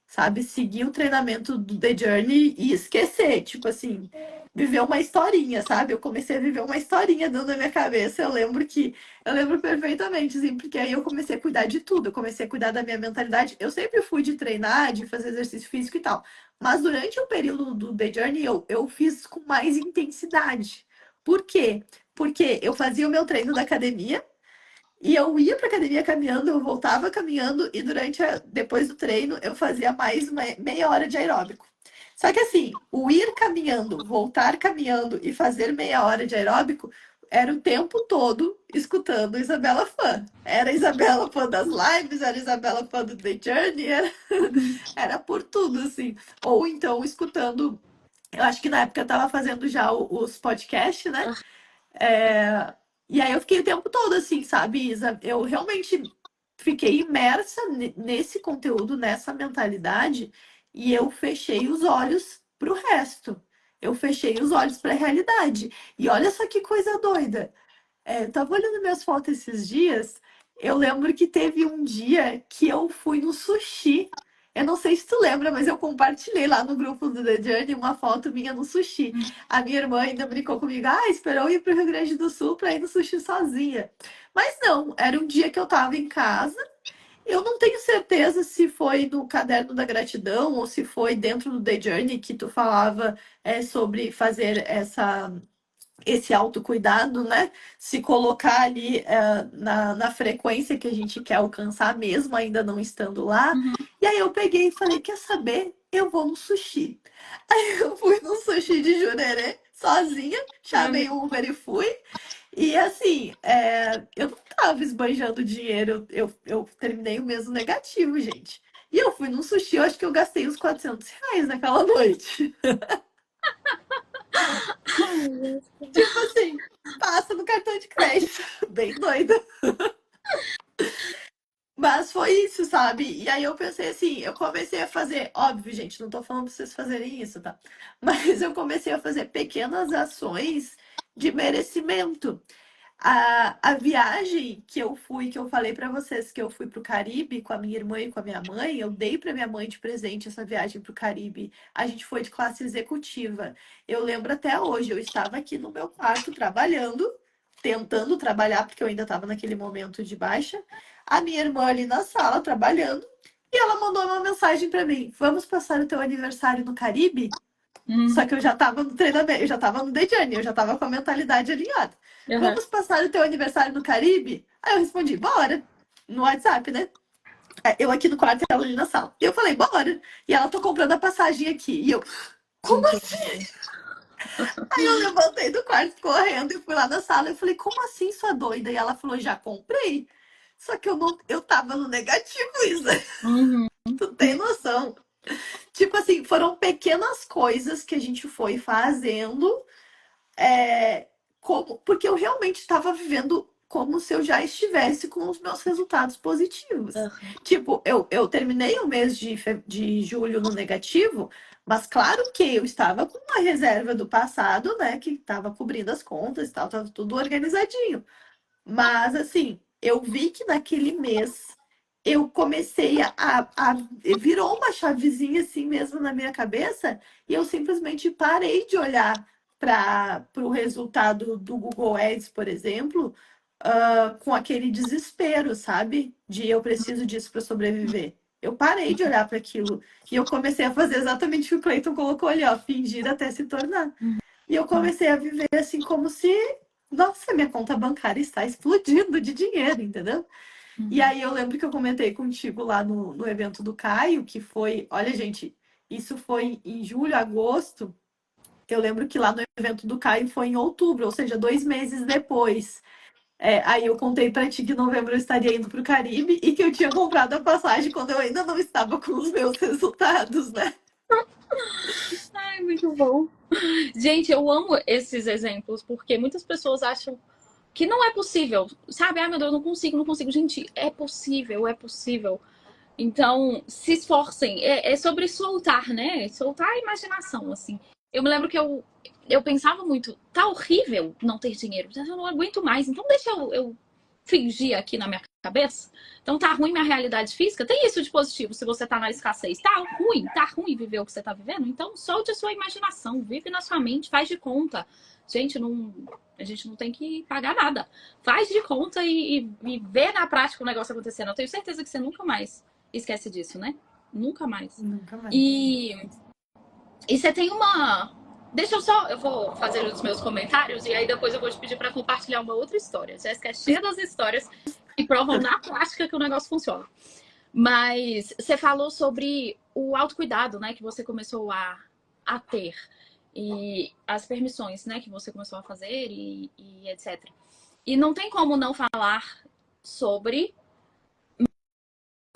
B: sabe? Seguir o treinamento do The Journey e esquecer, tipo assim, viver uma historinha, sabe? Eu comecei a viver uma historinha dentro da minha cabeça. Eu lembro perfeitamente, assim, porque aí eu comecei a cuidar de tudo, eu comecei a cuidar da minha mentalidade. Eu sempre fui de treinar, de fazer exercício físico e tal. Mas durante o período do The Journey, eu fiz com mais intensidade. Por quê? porque eu fazia o meu treino da academia e eu ia pra academia caminhando, eu voltava caminhando e depois do treino eu fazia mais meia hora de aeróbico. Só que assim, o ir caminhando, voltar caminhando e fazer meia hora de aeróbico era o tempo todo escutando Isabela Fã. Era Isabela Fã das lives, era Isabela Fã do The Journey, era por tudo, assim. Ou então escutando. Eu acho que na época eu tava fazendo já os podcasts, né? É, e aí eu fiquei o tempo todo assim, sabe, Isa? Eu realmente fiquei imersa nesse conteúdo, nessa mentalidade, e eu fechei os olhos pro resto. Eu fechei os olhos para a realidade. E olha só que coisa doida. Eu tava olhando minhas fotos esses dias. Eu lembro que teve um dia que eu fui no sushi. Eu não sei se tu lembra, mas eu compartilhei lá no grupo do The Journey uma foto minha no sushi. A minha irmã ainda brincou comigo, esperou ir pro Rio Grande do Sul pra ir no sushi sozinha. Mas não, era um dia que eu tava em casa. Eu não tenho certeza se foi no Caderno da Gratidão ou se foi dentro do The Journey que tu falava sobre fazer esse autocuidado, né? Se colocar ali na frequência que a gente quer alcançar, mesmo ainda não estando lá.
A: Uhum.
B: E aí eu peguei e falei: quer saber? Eu vou no sushi. Aí eu fui no sushi de Jurerê, sozinha, chamei o Uber e fui. E assim, eu não tava esbanjando dinheiro, eu terminei o mês negativo, gente. E eu fui no sushi, eu acho que eu gastei uns R$ 400 naquela noite. Tipo assim, passa no cartão de crédito. Bem doida. Mas foi isso, sabe? E aí eu pensei assim, eu comecei a fazer, óbvio, gente, não tô falando pra vocês fazerem isso, tá? Mas eu comecei a fazer pequenas ações de merecimento. A viagem que eu fui, que eu falei pra vocês, que eu fui pro Caribe com a minha irmã e com a minha mãe, eu dei pra minha mãe de presente essa viagem pro Caribe. A gente foi de classe executiva. Eu lembro até hoje, eu estava aqui no meu quarto trabalhando, tentando trabalhar, porque eu ainda estava naquele momento de baixa. A minha irmã ali na sala trabalhando, e ela mandou uma mensagem pra mim: vamos passar o teu aniversário no Caribe? Só que eu já tava no treinamento, eu já tava no The Journey, eu já tava com a mentalidade alinhada.
A: Uhum.
B: Vamos passar o teu aniversário no Caribe? Aí eu respondi, bora. No WhatsApp, né? Eu aqui no quarto e ela ali na sala. E eu falei, bora. E ela, tô comprando a passagem aqui. E eu, como assim? Aí eu levantei do quarto correndo e fui lá na sala. Eu falei, como assim, sua doida? E ela falou, já comprei. Só que eu tava no negativo, Isa.
A: Uhum.
B: Tu tem noção? Tipo assim, foram pequenas coisas que a gente foi fazendo porque eu realmente estava vivendo como se eu já estivesse com os meus resultados positivos.
A: Uhum.
B: Tipo, eu terminei o mês de julho no negativo, mas claro que eu estava com uma reserva do passado, né, que estava cobrindo as contas e tal, estava tudo organizadinho. Mas, assim, eu vi que naquele mês eu comecei virou uma chavezinha assim mesmo na minha cabeça e eu simplesmente parei de olhar para o resultado do Google Ads, por exemplo, com aquele desespero, sabe? De eu preciso disso para sobreviver. Eu parei de olhar para aquilo e eu comecei a fazer exatamente o que o Clayton colocou ali, ó, fingir até se tornar. E eu comecei a viver assim como se, nossa, minha conta bancária está explodindo de dinheiro, entendeu? E aí eu lembro que eu comentei contigo lá no evento do Caio, que foi, olha, gente, isso foi em julho, agosto. Eu lembro que lá no evento do Caio foi em outubro, ou seja, 2 meses depois. Aí eu contei pra ti que em novembro eu estaria indo pro Caribe e que eu tinha comprado a passagem quando eu ainda não estava com os meus resultados, né?
A: Ai, muito bom. Gente, eu amo esses exemplos, porque muitas pessoas acham que não é possível, sabe? Ai, meu Deus, não consigo, não consigo. Gente, é possível, é possível. Então, se esforcem. É sobre soltar, né? Soltar a imaginação, assim. Eu me lembro que eu pensava muito, tá horrível não ter dinheiro, eu não aguento mais, então deixa eu fingir aqui na minha cabeça. Então tá ruim minha realidade física. Tem isso de positivo se você tá na escassez. Tá ruim viver o que você tá vivendo. Então solte a sua imaginação, vive na sua mente, faz de conta. Gente, a gente não tem que pagar nada. Faz de conta e vê na prática o negócio acontecendo. Eu tenho certeza que você nunca mais esquece disso, né? Nunca mais.
B: Nunca mais.
A: E você tem Deixa eu só, eu vou fazer os meus comentários e aí depois eu vou te pedir para compartilhar uma outra história. Jéssica é cheia das histórias que provam na prática que o negócio funciona. Mas você falou sobre o autocuidado, né, que você começou a ter e as permissões, né, que você começou a fazer e etc. E não tem como não falar sobre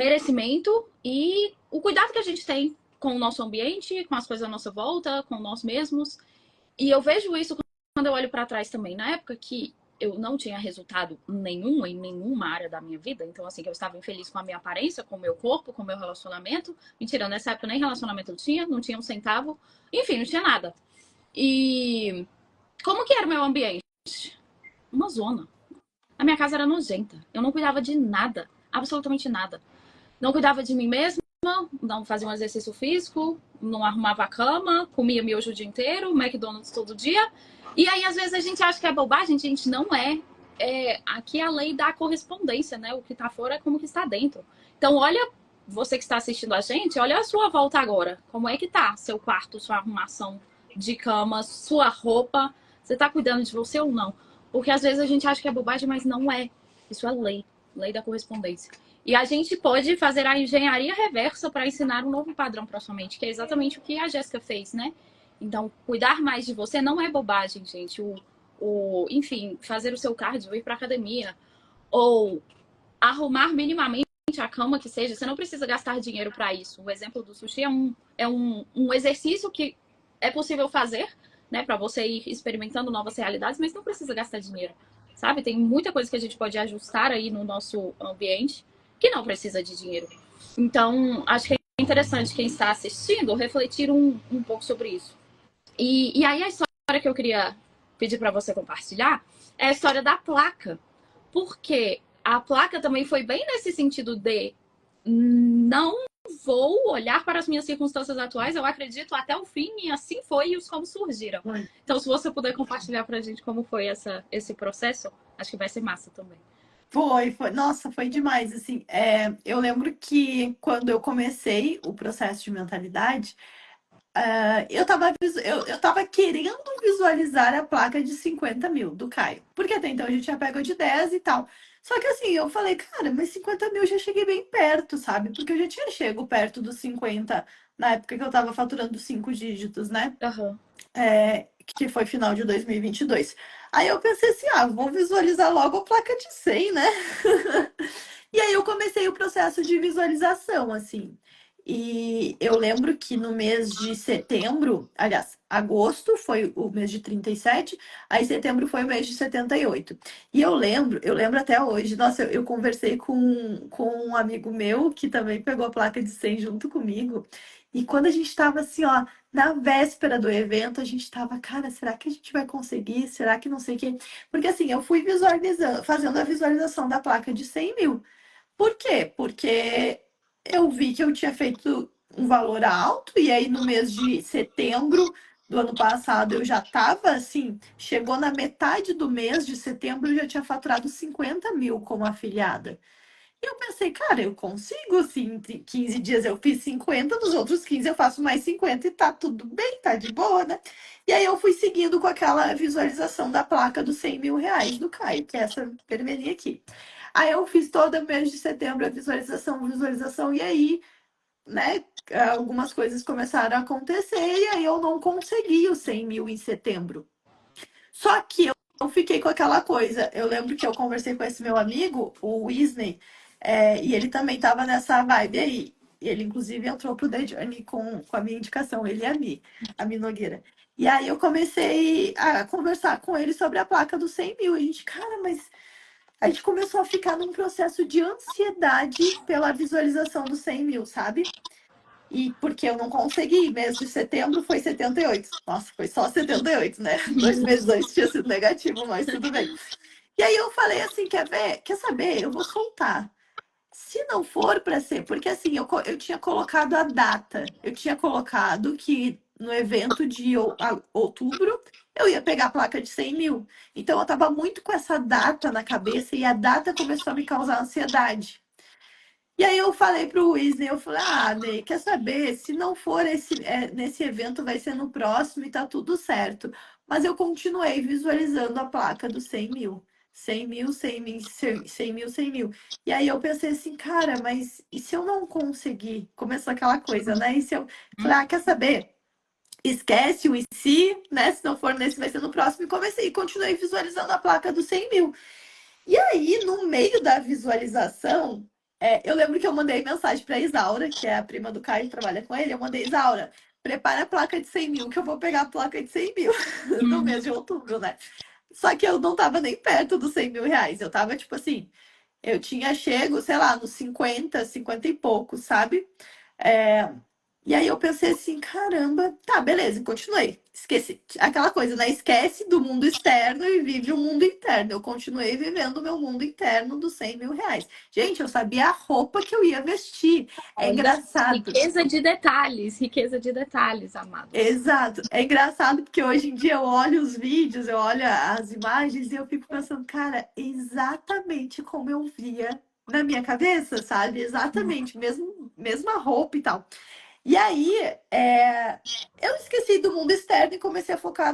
A: merecimento e o cuidado que a gente tem com o nosso ambiente, com as coisas à nossa volta, com nós mesmos. E eu vejo isso quando eu olho para trás também. Na época que eu não tinha resultado nenhum em nenhuma área da minha vida, então assim, que eu estava infeliz com a minha aparência, com o meu corpo, com o meu relacionamento. Mentira, nessa época nem relacionamento eu tinha, não tinha um centavo. Enfim, não tinha nada. E como que era o meu ambiente? Uma zona. A minha casa era nojenta. Eu não cuidava de nada, absolutamente nada. Não cuidava de mim mesma, não fazia um exercício físico, não arrumava a cama, comia miojo o dia inteiro, McDonald's todo dia. E aí, às vezes, a gente acha que é bobagem, gente, não é. Aqui é a lei da correspondência, né? O que tá fora é como que está dentro. Então, olha, você que está assistindo a gente, olha a sua volta agora. Como é que tá seu quarto, sua arrumação de cama, sua roupa? Você tá cuidando de você ou não? Porque às vezes a gente acha que é bobagem, mas não é. Isso é lei, lei da correspondência. E a gente pode fazer a engenharia reversa para ensinar um novo padrão para sua mente, que é exatamente o que a Jéssica fez, né? Então, cuidar mais de você não é bobagem, gente. Enfim, fazer o seu cardio, ir para academia, ou arrumar minimamente a cama que seja, você não precisa gastar dinheiro para isso. O exemplo do sushi é um exercício que é possível fazer, né, para você ir experimentando novas realidades, mas não precisa gastar dinheiro, sabe? Tem muita coisa que a gente pode ajustar aí no nosso ambiente que não precisa de dinheiro. Então, acho que é interessante quem está assistindo refletir um pouco sobre isso. E aí a história que eu queria pedir para você compartilhar é a história da placa. Porque a placa também foi bem nesse sentido de não vou olhar para as minhas circunstâncias atuais, eu acredito até o fim, e assim foi e os como surgiram. Então, se você puder compartilhar para a gente como foi esse processo, acho que vai ser massa também.
B: Foi. Nossa, foi demais, assim. Eu lembro que quando eu comecei o processo de mentalidade, eu tava querendo visualizar a placa de 50 mil do Caio. Porque até então a gente já pegou de 10 e tal. Só que assim, eu falei, cara, mas 50 mil eu já cheguei bem perto, sabe? Porque eu já tinha chego perto dos 50 na época que eu tava faturando 5 dígitos, né?
A: Aham.
B: Que foi final de 2022. Aí eu pensei assim, vou visualizar logo a placa de 100, né? E aí eu comecei o processo de visualização, assim. E eu lembro que no mês de setembro, aliás, agosto foi o mês de 37, aí setembro foi o mês de 78. E eu lembro até hoje, nossa, eu conversei com um amigo meu que também pegou a placa de 100 junto comigo. E quando a gente estava assim, ó, na véspera do evento, a gente estava, cara, será que a gente vai conseguir? Será que não sei o quê? Porque assim, eu fui visualizando, fazendo a visualização da placa de 100 mil. Por quê? Porque eu vi que eu tinha feito um valor alto, e aí no mês de setembro do ano passado eu já estava assim, chegou na metade do mês de setembro, eu já tinha faturado 50 mil como afiliada. E eu pensei, cara, eu consigo, assim, em 15 dias eu fiz 50, nos outros 15 eu faço mais 50 e tá tudo bem, tá de boa, né? E aí eu fui seguindo com aquela visualização da placa dos 100 mil reais do Caio, que é essa vermelhinha aqui. Aí eu fiz todo o mês de setembro a visualização, e aí, né, algumas coisas começaram a acontecer, e aí eu não consegui os 100 mil em setembro. Só que eu fiquei com aquela coisa. Eu lembro que eu conversei com esse meu amigo, o Wisney, e ele também estava nessa vibe aí. E ele, inclusive, entrou pro The Journey com a minha indicação, ele e a Mi Nogueira. E aí eu comecei a conversar com ele sobre a placa dos 100 mil. A gente, cara, mas a gente começou a ficar num processo de ansiedade pela visualização dos 100 mil, sabe? E porque eu não consegui, mês de setembro foi 78. Nossa, foi só 78, né? 2 meses antes tinha sido negativo, mas tudo bem. E aí eu falei assim, quer ver? Quer saber? Eu vou soltar. Se não for para ser, porque assim, eu tinha colocado a data. Eu tinha colocado que no evento de outubro eu ia pegar a placa de 100 mil. Então eu estava muito com essa data na cabeça, e a data começou a me causar ansiedade. E aí eu falei pro Wesley, eu falei, ah, Ney, quer saber? Se não for nesse evento, vai ser no próximo e tá tudo certo. Mas eu continuei visualizando a placa dos 100 mil. 100 mil, 100 mil, 100 mil, 100 mil. E aí eu pensei assim, cara, mas e se eu não conseguir? Começou aquela coisa, né? E se eu... Falei, ah, quer saber? Esquece o e se, né? Se não for nesse, vai ser no próximo. E comecei, continuei visualizando a placa dos 100 mil. E aí, no meio da visualização, eu lembro que eu mandei mensagem para Isaura, que é a prima do Caio que trabalha com ele. Eu mandei, Isaura, prepara a placa de 100 mil, que eu vou pegar a placa de 100 mil no mês
A: Uhum.
B: de outubro, né? Só que eu não tava nem perto dos 100 mil reais. Eu tava, tipo assim, eu tinha chego, sei lá, nos 50, 50 e pouco, sabe? É, e aí eu pensei assim, caramba, tá, beleza, e continuei. Esqueci aquela coisa, né? Esquece do mundo externo e vive o mundo interno. Eu continuei vivendo o meu mundo interno dos 100 mil reais. Gente, eu sabia a roupa que eu ia vestir. É
A: Olha,
B: engraçado.
A: riqueza de detalhes, amados.
B: Exato. É engraçado porque hoje em dia eu olho os vídeos, eu olho as imagens e eu fico pensando, cara, exatamente como eu via na minha cabeça, sabe? Exatamente, mesma roupa e tal. E aí, eu esqueci do mundo externo e comecei a focar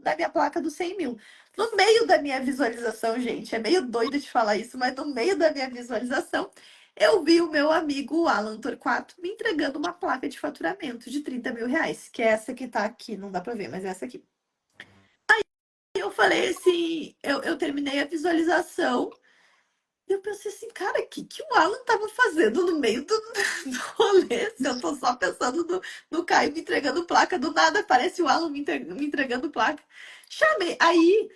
B: na minha placa dos 100 mil. No meio da minha visualização, gente, é meio doido de falar isso, mas no meio da minha visualização, eu vi o meu amigo Alan Torquato me entregando uma placa de faturamento de 30 mil reais, que é essa que tá aqui, não dá pra ver, mas é essa aqui. E eu falei assim, eu terminei a visualização. Eu pensei assim, cara, o que o Alan tava fazendo no meio do rolê? Se eu tô só pensando no Caio me entregando placa, do nada aparece o Alan me entregando placa. Chamei. Aí,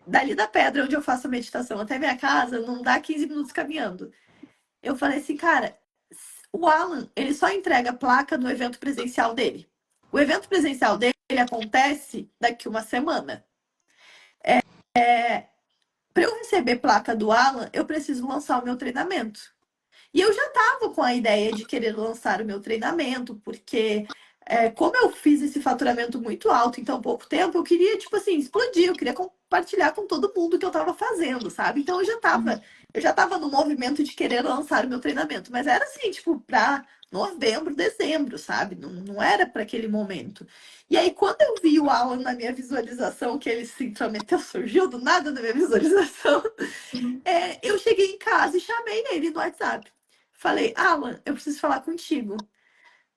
B: dali da pedra onde eu faço a meditação até minha casa, não dá 15 minutos caminhando. Eu falei assim, cara, o Alan, ele só entrega placa no evento presencial dele. O evento presencial dele acontece daqui uma semana. Para eu receber placa do Alan, eu preciso lançar o meu treinamento. E eu já estava com a ideia de querer lançar o meu treinamento, porque como eu fiz esse faturamento muito alto em tão pouco tempo, eu queria, tipo assim, explodir, eu queria compartilhar com todo mundo o que eu estava fazendo, sabe? Então eu já estava no movimento de querer lançar o meu treinamento, mas era assim, tipo, para novembro, dezembro, sabe? Não, não era para aquele momento. E aí, quando eu vi o Alan na minha visualização, que ele se intrometeu, surgiu do nada na minha visualização, eu cheguei em casa e chamei ele no WhatsApp. Falei, Alan, eu preciso falar contigo.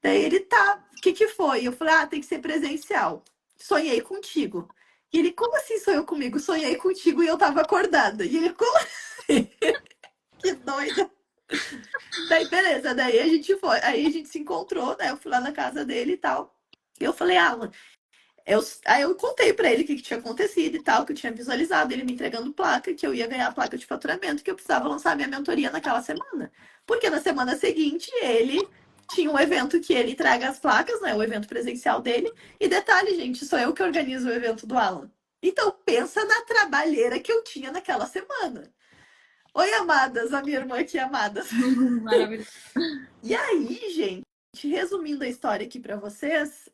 B: Daí ele, tá, o que que foi? Eu falei, ah, tem que ser presencial. Sonhei contigo. E ele, como assim sonhou comigo? Sonhei contigo e eu tava acordada. E ele, como assim? Que doida. Daí, beleza, daí a gente foi, aí a gente se encontrou, né? Eu fui lá na casa dele e tal. E eu falei, Alan, aí eu contei pra ele o que, que tinha acontecido e tal, que eu tinha visualizado ele me entregando placa, que eu ia ganhar a placa de faturamento, que eu precisava lançar minha mentoria naquela semana. Porque na semana seguinte ele tinha um evento que ele entrega as placas, né? O evento presencial dele. E detalhe, gente, sou eu que organizo o evento do Alan. Então pensa na trabalheira que eu tinha naquela semana. Oi, amadas, a minha irmã aqui, amadas.
A: Maravilhoso.
B: E aí, gente, resumindo a história aqui para vocês,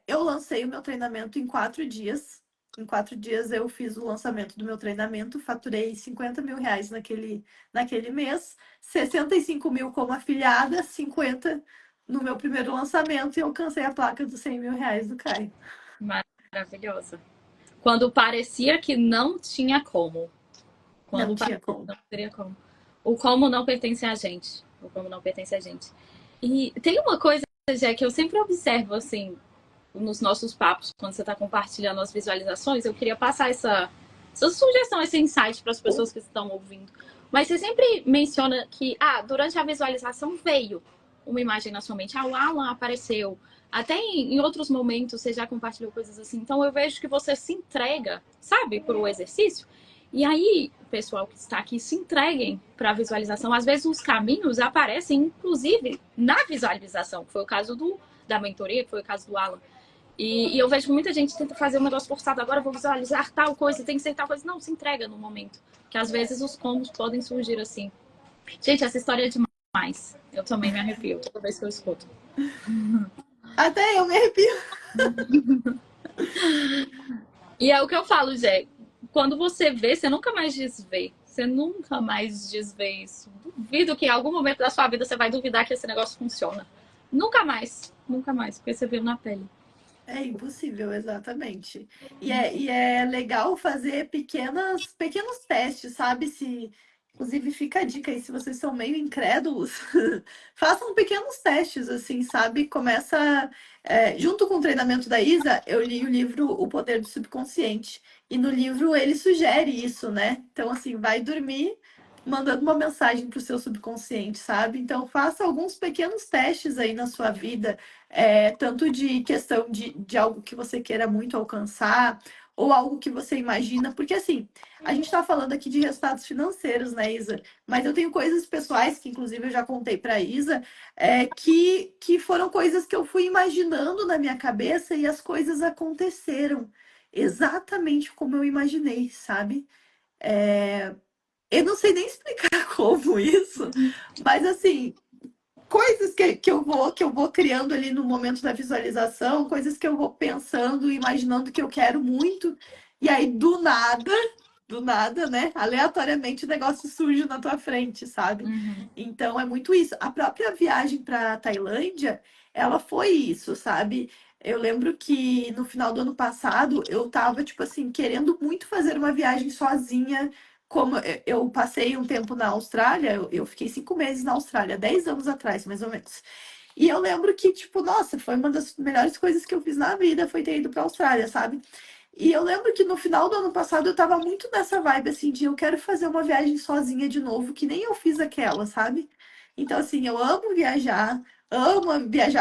B: eu lancei o meu treinamento em 4 dias. Em 4 dias eu fiz o lançamento do meu treinamento, faturei 50 mil reais naquele mês, 65 mil como afiliada, 50 no meu primeiro lançamento e eu alcancei a placa dos 100 mil reais do Caio.
A: Maravilhosa. Quando parecia que não tinha como.
B: Não
A: Quando
B: tinha
A: parecia que
B: como.
A: não teria como. O como não pertence a gente. O como não pertence a gente. E tem uma coisa, Jé, que eu sempre observo, assim, nos nossos papos, quando você está compartilhando as visualizações, eu queria passar essa sugestão, esse insight para as pessoas que estão ouvindo. Mas você sempre menciona que, durante a visualização veio uma imagem na sua mente. O Alan apareceu. Até em outros momentos você já compartilhou coisas assim. Então eu vejo que você se entrega, sabe, para o exercício. E aí, pessoal que está aqui, se entreguem para a visualização. Às vezes os caminhos aparecem, inclusive, na visualização, que foi o caso da mentoria, que foi o caso do Alan. E eu vejo que muita gente tenta fazer um negócio forçado. Agora eu vou visualizar tal coisa, tem que ser tal coisa. Não, se entrega no momento. Que às vezes os combos podem surgir assim. Gente, essa história é demais. Eu também me arrepio toda vez que eu escuto.
B: Até eu me arrepio.
A: E é o que eu falo, Jé. Quando você vê, você nunca mais desvê. Você nunca mais desvê isso. duvido que em algum momento da sua vida você vai duvidar que esse negócio funciona. Nunca mais, porque você viu na pele.
B: É impossível, exatamente. E é legal fazer pequenos testes, sabe? Inclusive, fica a dica aí, se vocês são meio incrédulos, façam pequenos testes, assim, sabe? Junto com o treinamento da Isa, eu li o livro O Poder do Subconsciente. E no livro ele sugere isso, né? Então, assim, vai dormir mandando uma mensagem para o seu subconsciente, sabe? Então, faça alguns pequenos testes aí na sua vida, tanto de questão de algo que você queira muito alcançar, ou algo que você imagina, porque assim, a gente está falando aqui de resultados financeiros, né, Isa? Mas eu tenho coisas pessoais, que inclusive eu já contei para a Isa, que foram coisas que eu fui imaginando na minha cabeça e as coisas aconteceram exatamente como eu imaginei, sabe? Eu não sei nem explicar como isso, mas assim, coisas que eu vou criando ali no momento da visualização, coisas que eu vou pensando, imaginando que eu quero muito, e aí do nada, né? Aleatoriamente o negócio surge na tua frente, sabe?
A: Uhum.
B: Então é muito isso. A própria viagem para Tailândia, ela foi isso, sabe? Eu lembro que no final do ano passado eu tava, tipo assim, querendo muito fazer uma viagem sozinha. Como eu passei um tempo na Austrália, eu fiquei 5 meses na Austrália, 10 anos atrás, mais ou menos. E eu lembro que, tipo, nossa, foi uma das melhores coisas que eu fiz na vida, foi ter ido pra Austrália, sabe? E eu lembro que no final do ano passado eu tava muito nessa vibe, assim, de eu quero fazer uma viagem sozinha de novo, que nem eu fiz aquela, sabe? Então, assim, eu amo viajar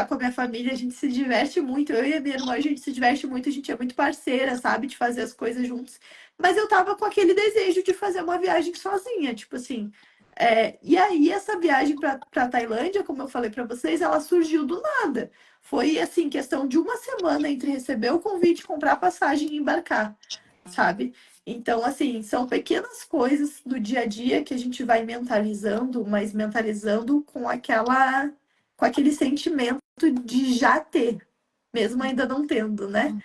B: com a minha família, a gente se diverte muito, eu e a minha irmã, a gente se diverte muito, a gente é muito parceira, sabe, de fazer as coisas juntos. Mas eu tava com aquele desejo de fazer uma viagem sozinha, tipo assim. E aí, essa viagem pra Tailândia, como eu falei pra vocês, ela surgiu do nada. Foi assim, questão de uma semana entre receber o convite, comprar a passagem e embarcar, sabe? Então, assim, são pequenas coisas do dia a dia que a gente vai mentalizando, mas mentalizando com aquele sentimento de já ter, mesmo ainda não tendo, né?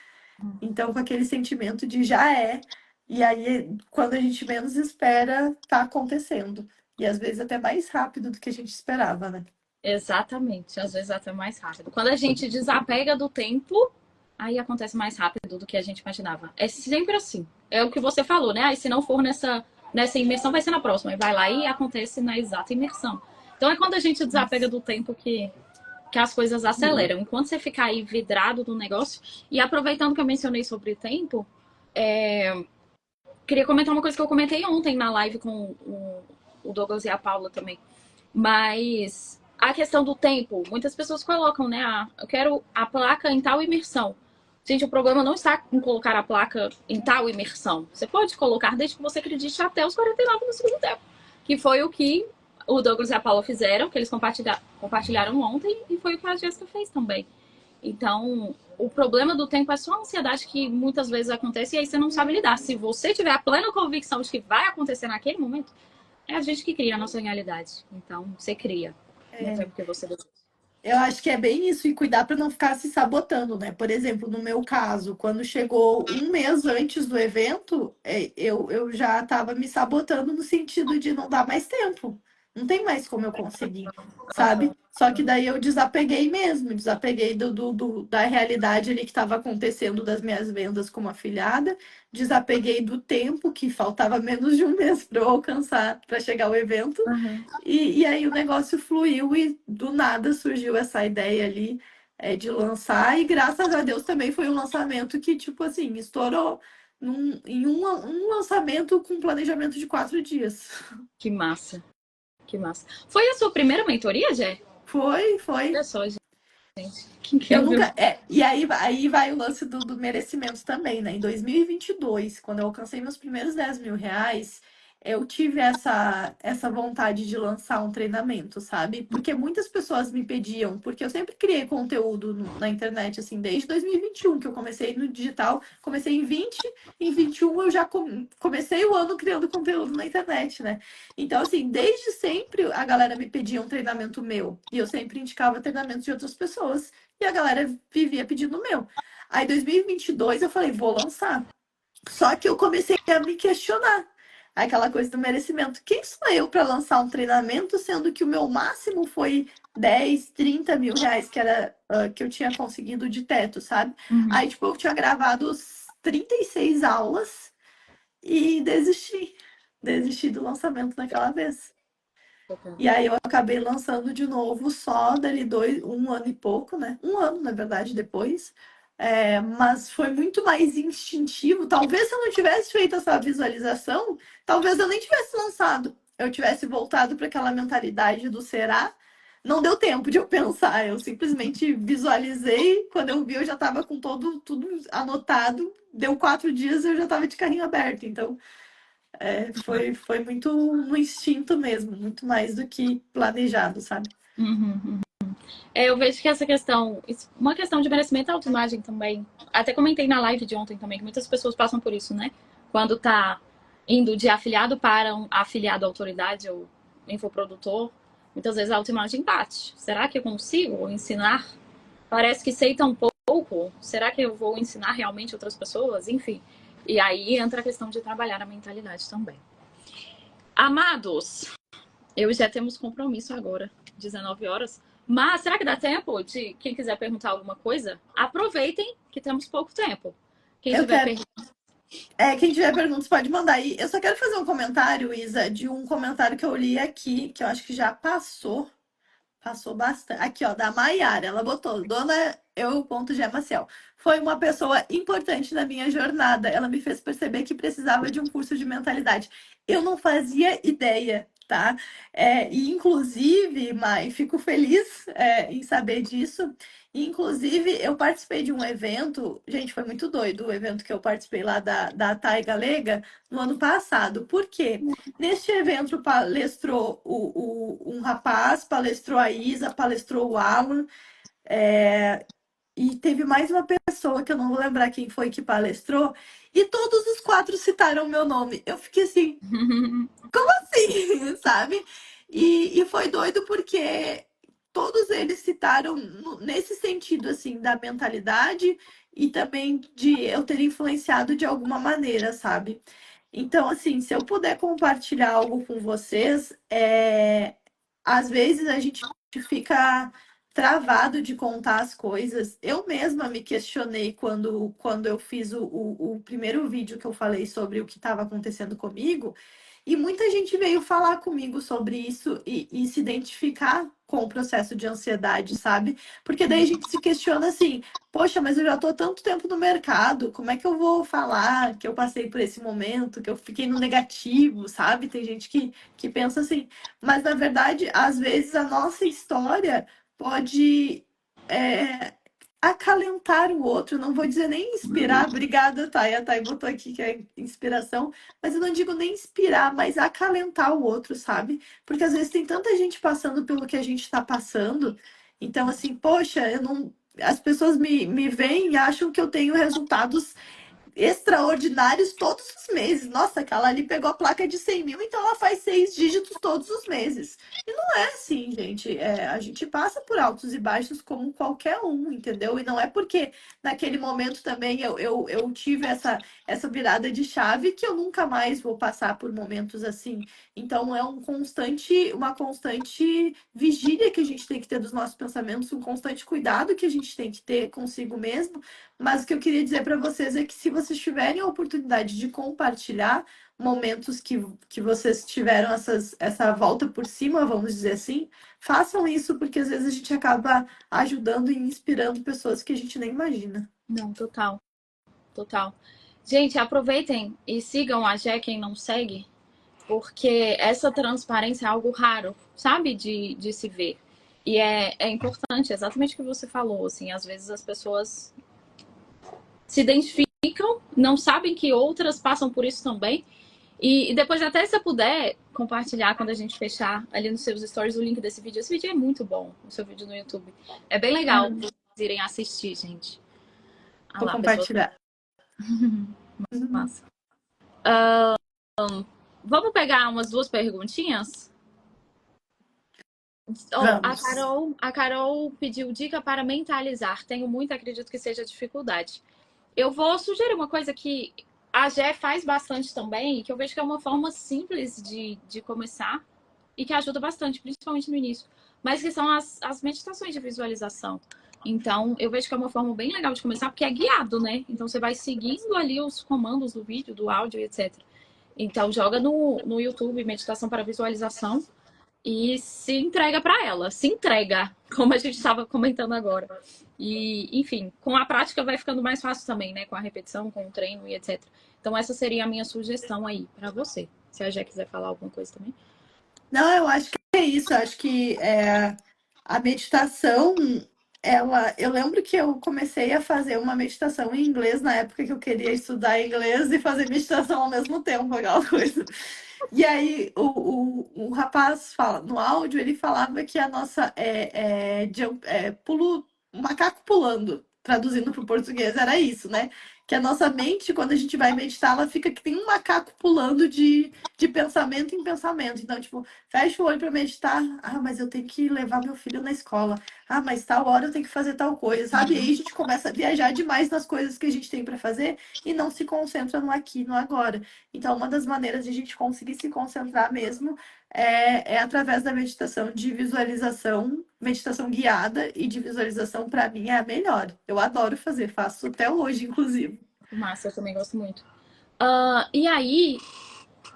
B: Então, com aquele sentimento de já é, e aí, quando a gente menos espera, tá acontecendo. E às vezes até mais rápido do que a gente esperava, né?
A: Exatamente, às vezes até mais rápido. Quando a gente desapega do tempo, aí acontece mais rápido do que a gente imaginava. É sempre assim. É o que você falou, né? Aí se não for nessa imersão, vai ser na próxima. E vai lá e acontece na exata imersão. Então é quando a gente desapega do tempo que as coisas aceleram. Enquanto você ficar aí vidrado no negócio. E aproveitando que eu mencionei sobre tempo, queria comentar uma coisa que eu comentei ontem na live com o Douglas e a Paula também. Mas a questão do tempo, muitas pessoas colocam, né? Eu quero a placa em tal imersão. Gente, o problema não está em colocar a placa em tal imersão. Você pode colocar desde que você acredite até os 49 no segundo tempo. Que foi o que o Douglas e a Paula fizeram, que eles compartilharam ontem, e foi o que a Jéssica fez também. Então, o problema do tempo é só a ansiedade que muitas vezes acontece e aí você não sabe lidar. Se você tiver a plena convicção de que vai acontecer naquele momento, é a gente que cria a nossa realidade. Então, você cria no tempo que você deseja.
B: Eu acho que é bem isso, e cuidar para não ficar se sabotando, né? Por exemplo, no meu caso, quando chegou um mês antes do evento, eu já estava me sabotando no sentido de não dar mais tempo. Não tem mais como eu conseguir, sabe? Só que daí eu desapeguei mesmo, desapeguei da realidade ali que estava acontecendo das minhas vendas como afiliada, desapeguei do tempo, que faltava menos de um mês para eu alcançar, para chegar ao evento.
A: Uhum.
B: E aí o negócio fluiu e do nada surgiu essa ideia ali, de lançar, e graças a Deus também foi um lançamento que, tipo assim, estourou em um lançamento com planejamento de 4 dias.
A: Que massa, que massa. Foi a sua primeira mentoria, Jé?
B: Foi, foi.
A: Olha só, gente. Que
B: Eu
A: incrível.
B: nunca. E aí vai o lance do merecimento também, né? Em 2022, quando eu alcancei meus primeiros R$ 10.000, eu tive essa vontade de lançar um treinamento, sabe? Porque muitas pessoas me pediam, porque eu sempre criei conteúdo na internet, assim, desde 2021, que eu comecei no digital, comecei em 20, em 21 eu já comecei o ano criando conteúdo na internet, né? Então, assim, desde sempre a galera me pedia um treinamento meu, e eu sempre indicava treinamentos de outras pessoas. E a galera vivia pedindo o meu. Aí, em 2022, eu falei, vou lançar. Só que eu comecei a me questionar. aquela coisa do merecimento. Quem sou eu para lançar um treinamento, sendo que o meu máximo foi 10, 30 mil reais, que era que eu tinha conseguido de teto, sabe?
A: Uhum.
B: Aí, tipo, eu tinha gravado 36 aulas e desisti. Desisti do lançamento naquela vez. E aí eu acabei lançando de novo só dali um ano e pouco, né? Um ano, na verdade, depois. Mas foi muito mais instintivo. Talvez se eu não tivesse feito essa visualização, talvez eu nem tivesse lançado. Eu tivesse voltado para aquela mentalidade do será. Não deu tempo de eu pensar. Eu simplesmente visualizei. Quando eu vi, eu já estava com tudo anotado. Deu 4 dias, eu já estava de carrinho aberto. Então, foi muito no instinto mesmo, muito mais do que planejado, sabe?
A: Uhum. Eu vejo que essa questão, uma questão de merecimento e autoimagem também. Até comentei na live de ontem também, que muitas pessoas passam por isso, né? Quando tá indo de afiliado para um afiliado à autoridade ou infoprodutor, muitas vezes a autoimagem bate. Será que eu consigo ensinar? Parece que sei tão pouco. Será que eu vou ensinar realmente outras pessoas? Enfim. E aí entra a questão de trabalhar a mentalidade também. Amados, eu já temos compromisso agora, 19 horas. Mas será que dá tempo de quem quiser perguntar alguma coisa? Aproveitem que temos pouco tempo. Quem
B: Eu
A: tiver
B: quero.
A: perguntas.
B: Quem tiver perguntas pode mandar aí. Eu só quero fazer um comentário, Isa, de um comentário que eu li aqui, que eu acho que já passou. Passou bastante. Aqui, ó, da Maiara. Ela botou, Dona Eu.Gemaciel. Foi uma pessoa importante na minha jornada. Ela me fez perceber que precisava de um curso de mentalidade. Eu não fazia ideia, tá? E inclusive, Mai, fico feliz, em saber disso. Inclusive, eu participei de um evento, gente, foi muito doido o evento que eu participei lá da Thay Galega no ano passado. Por quê? Neste evento palestrou um rapaz, palestrou a Isa, palestrou o Alan, e teve mais uma pessoa que eu não vou lembrar quem foi que palestrou, e todos os quatro citaram o meu nome. Eu fiquei assim, assim, sabe? E foi doido porque todos eles citaram nesse sentido, assim, da mentalidade e também de eu ter influenciado de alguma maneira, sabe? Então, assim, se eu puder compartilhar algo com vocês, às vezes a gente fica travado de contar as coisas. Eu mesma me questionei quando eu fiz o primeiro vídeo que eu falei sobre o que estava acontecendo comigo. E muita gente veio falar comigo sobre isso e se identificar com o processo de ansiedade, sabe? Porque daí a gente se questiona assim: poxa, mas eu já tô há tanto tempo no mercado, como é que eu vou falar que eu passei por esse momento, que eu fiquei no negativo, sabe? Tem gente que pensa assim, mas na verdade, às vezes a nossa história pode. é, acalentar o outro, não vou dizer nem inspirar, obrigada, Thay. A Thay botou aqui que é inspiração, mas eu não digo nem inspirar, mas acalentar o outro, sabe? Porque às vezes tem tanta gente passando pelo que a gente está passando, então assim, poxa, eu não. As pessoas me veem e acham que eu tenho resultados extraordinários todos os meses. Nossa, aquela ali pegou a placa de 100 mil, então ela faz 6 dígitos todos os meses. E não é assim, gente. A gente passa por altos e baixos como qualquer um, entendeu? E não é porque naquele momento também eu tive essa virada de chave que eu nunca mais vou passar por momentos assim. Então é uma constante vigília que a gente tem que ter dos nossos pensamentos, um constante cuidado que a gente tem que ter consigo mesmo, mas o que eu queria dizer para vocês é que se vocês tiverem a oportunidade de compartilhar momentos que vocês tiveram essa volta por cima, vamos dizer assim, façam isso, porque às vezes a gente acaba ajudando e inspirando pessoas que a gente nem imagina.
A: Não, total, total. Gente, aproveitem e sigam a Jé quem não segue, porque essa transparência é algo raro, sabe? De se ver. E é importante, exatamente o que você falou, assim, às vezes as pessoas se identificam, não sabem que outras passam por isso também. E depois, até se eu puder compartilhar quando a gente fechar ali nos seus stories o link desse vídeo. Esse vídeo é muito bom, o seu vídeo no YouTube. É bem legal
B: Uhum.
A: vocês irem assistir, gente. Ah
B: Vou
A: lá, pessoas.
B: compartilhar. Uhum.
A: Massa. Vamos pegar umas duas perguntinhas? Oh,
B: Vamos.
A: A Carol pediu dica para mentalizar. Tenho muito, acredito que seja dificuldade. Eu vou sugerir uma coisa que A Gé faz bastante também, que eu vejo que é uma forma simples de começar e que ajuda bastante, principalmente no início. Mas que são as meditações de visualização. Então, eu vejo que é uma forma bem legal de começar, porque é guiado, né? Então, você vai seguindo ali os comandos do vídeo, do áudio, etc. Então, joga no YouTube meditação para visualização e se entrega para ela. Se entrega, como a gente estava comentando agora. E, enfim, com a prática vai ficando mais fácil também, né? Com a repetição, com o treino e etc. Então, essa seria a minha sugestão aí para você. Se a Jé quiser falar alguma coisa também.
B: Não, eu acho que é isso. Eu acho que a meditação, eu lembro que eu comecei a fazer uma meditação em inglês na época que eu queria estudar inglês e fazer meditação ao mesmo tempo, aquela coisa. E aí o rapaz fala, no áudio, ele falava que a nossa pulo, macaco pulando, traduzindo para o português, era isso, né? Que a nossa mente, quando a gente vai meditar, ela fica que tem um macaco pulando de pensamento em pensamento. Então, tipo, fecha o olho para meditar. Ah, mas eu tenho que levar meu filho na escola. Ah, mas tal hora eu tenho que fazer tal coisa, sabe? E aí a gente começa a viajar demais nas coisas que a gente tem para fazer e não se concentra no aqui, no agora. Então, uma das maneiras de a gente conseguir se concentrar mesmo é através da meditação de visualização, meditação guiada e de visualização, para mim, é a melhor. Eu adoro fazer, faço até hoje, inclusive.
A: Massa, eu também gosto muito. E aí,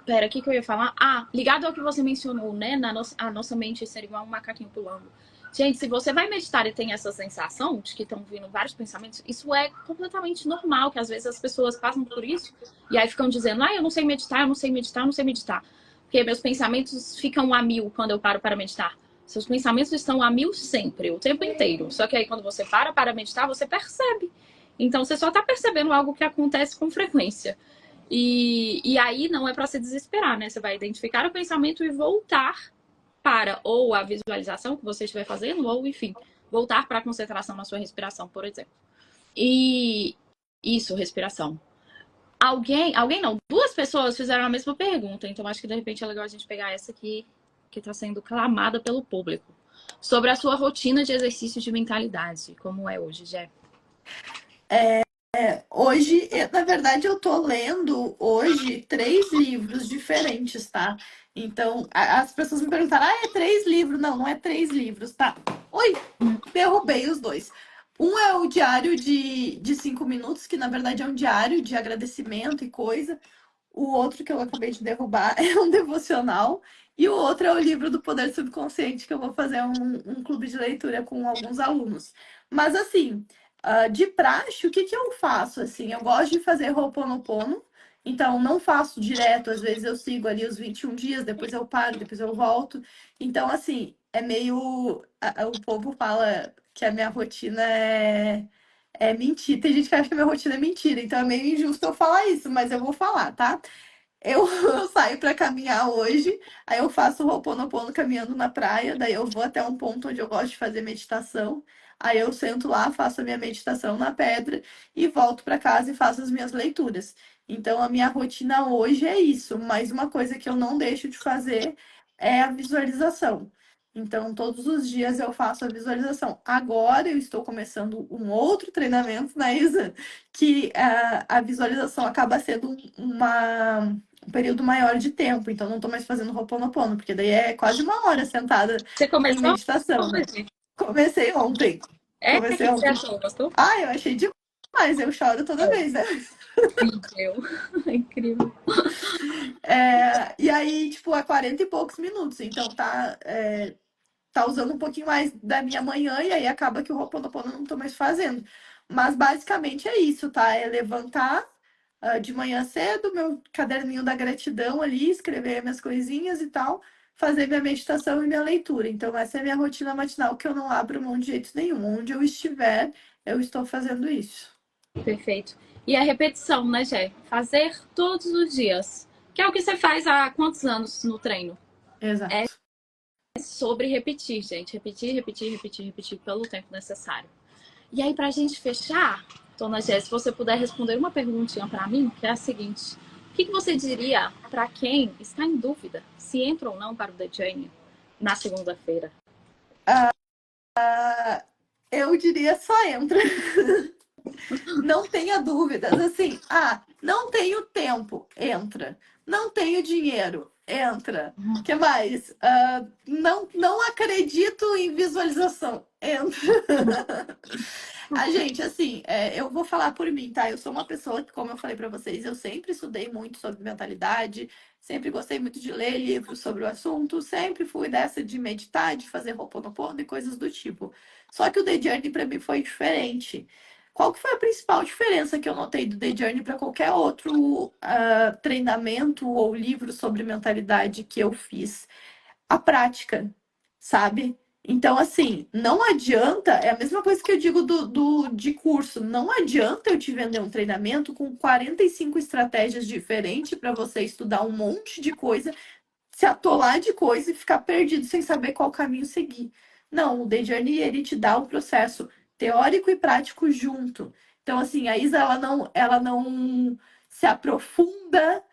A: pera, o que eu ia falar? Ah, ligado ao que você mencionou, né? A nossa mente seria igual um macaquinho pulando. Gente, se você vai meditar e tem essa sensação de que estão vindo vários pensamentos, isso é completamente normal, que às vezes as pessoas passam por isso e aí ficam dizendo, eu não sei meditar, eu não sei meditar, eu não sei meditar. Porque meus pensamentos ficam a mil quando eu paro para meditar. Seus pensamentos estão a mil sempre, o tempo inteiro. Só que aí quando você para meditar, você percebe. Então você só está percebendo algo que acontece com frequência. E aí não é para se desesperar, né? Você vai identificar o pensamento e voltar para ou a visualização que você estiver fazendo, ou enfim, voltar para a concentração na sua respiração, por exemplo. E isso, respiração. Alguém não, duas pessoas fizeram a mesma pergunta, então acho que de repente é legal a gente pegar essa aqui, que está sendo clamada pelo público. Sobre a sua rotina de exercício de mentalidade, como é hoje, Jé?
B: Hoje, na verdade, eu tô lendo hoje 3 livros diferentes, tá? Então, as pessoas me perguntaram, é 3 livros? Não, não é 3 livros, tá? Oi, derrubei os dois. Um é o diário de 5 minutos, que na verdade é um diário de agradecimento e coisa. O outro que eu acabei de derrubar é um devocional. E o outro é o livro do Poder Subconsciente, que eu vou fazer um clube de leitura com alguns alunos. Mas assim, de praxe, o que que eu faço? Assim, eu gosto de fazer Ho'oponopono. Então, não faço direto. Às vezes eu sigo ali os 21 dias, depois eu paro, depois eu volto. Então, assim, é meio... O povo fala que a minha rotina é mentira. Tem gente que acha que a minha rotina é mentira, então é meio injusto eu falar isso, mas eu vou falar, tá? Eu saio para caminhar hoje, aí eu faço o Ho'oponopono caminhando na praia, daí eu vou até um ponto onde eu gosto de fazer meditação, aí eu sento lá, faço a minha meditação na pedra e volto para casa e faço as minhas leituras. Então a minha rotina hoje é isso, mas uma coisa que eu não deixo de fazer é a visualização. Então, todos os dias eu faço a visualização. Agora eu estou começando um outro treinamento, né, Isa? Que a visualização acaba sendo um período maior de tempo. Então, não estou mais fazendo Ho'oponopono, porque daí é quase uma hora sentada
A: Você
B: em
A: começou
B: meditação, né?
A: hoje?
B: Comecei ontem.
A: É? O
B: Comecei
A: que você
B: ontem.
A: achou? Gostou?
B: Ah, eu achei demais. Eu choro toda vez, né?
A: Incrível. Incrível.
B: E aí, tipo, há 40 e poucos minutos. Então, tá usando um pouquinho mais da minha manhã e aí acaba que o Ho'oponopono eu não tô mais fazendo. Mas basicamente é isso, tá? É levantar de manhã cedo, meu caderninho da gratidão ali, escrever minhas coisinhas e tal, fazer minha meditação e minha leitura. Então, essa é a minha rotina matinal que eu não abro mão de jeito nenhum. Onde eu estiver, eu estou fazendo isso.
A: Perfeito. E a repetição, né, Jé? Fazer todos os dias. Que é o que você faz há quantos anos no treino? É
B: Exato.
A: sobre repetir, gente. Repetir, repetir, repetir, repetir pelo tempo necessário. E aí, pra gente fechar, dona Jé, se você puder responder uma perguntinha pra mim, que é a seguinte. O que você diria para quem está em dúvida se entra ou não para o The Journey na segunda-feira?
B: Eu diria só entra. Não tenha dúvidas. Assim, Não tenho tempo, entra. Não tenho dinheiro, entra. O que mais? Não acredito em visualização, entra. A gente, assim, eu vou falar por mim, tá? Eu sou uma pessoa que, como eu falei pra vocês, eu sempre estudei muito sobre mentalidade, sempre gostei muito de ler livros sobre o assunto, sempre fui dessa de meditar, de fazer Ho'oponopono e coisas do tipo. Só que o The Journey pra mim foi diferente. Qual que foi a principal diferença que eu notei do The Journey para qualquer outro treinamento ou livro sobre mentalidade que eu fiz? A prática, sabe? Então, assim, não adianta, é a mesma coisa que eu digo de curso, não adianta eu te vender um treinamento com 45 estratégias diferentes para você estudar um monte de coisa, se atolar de coisa e ficar perdido sem saber qual caminho seguir. Não, o The Journey, ele te dá o processo teórico e prático junto. Então, assim, a Isa, ela não se aprofunda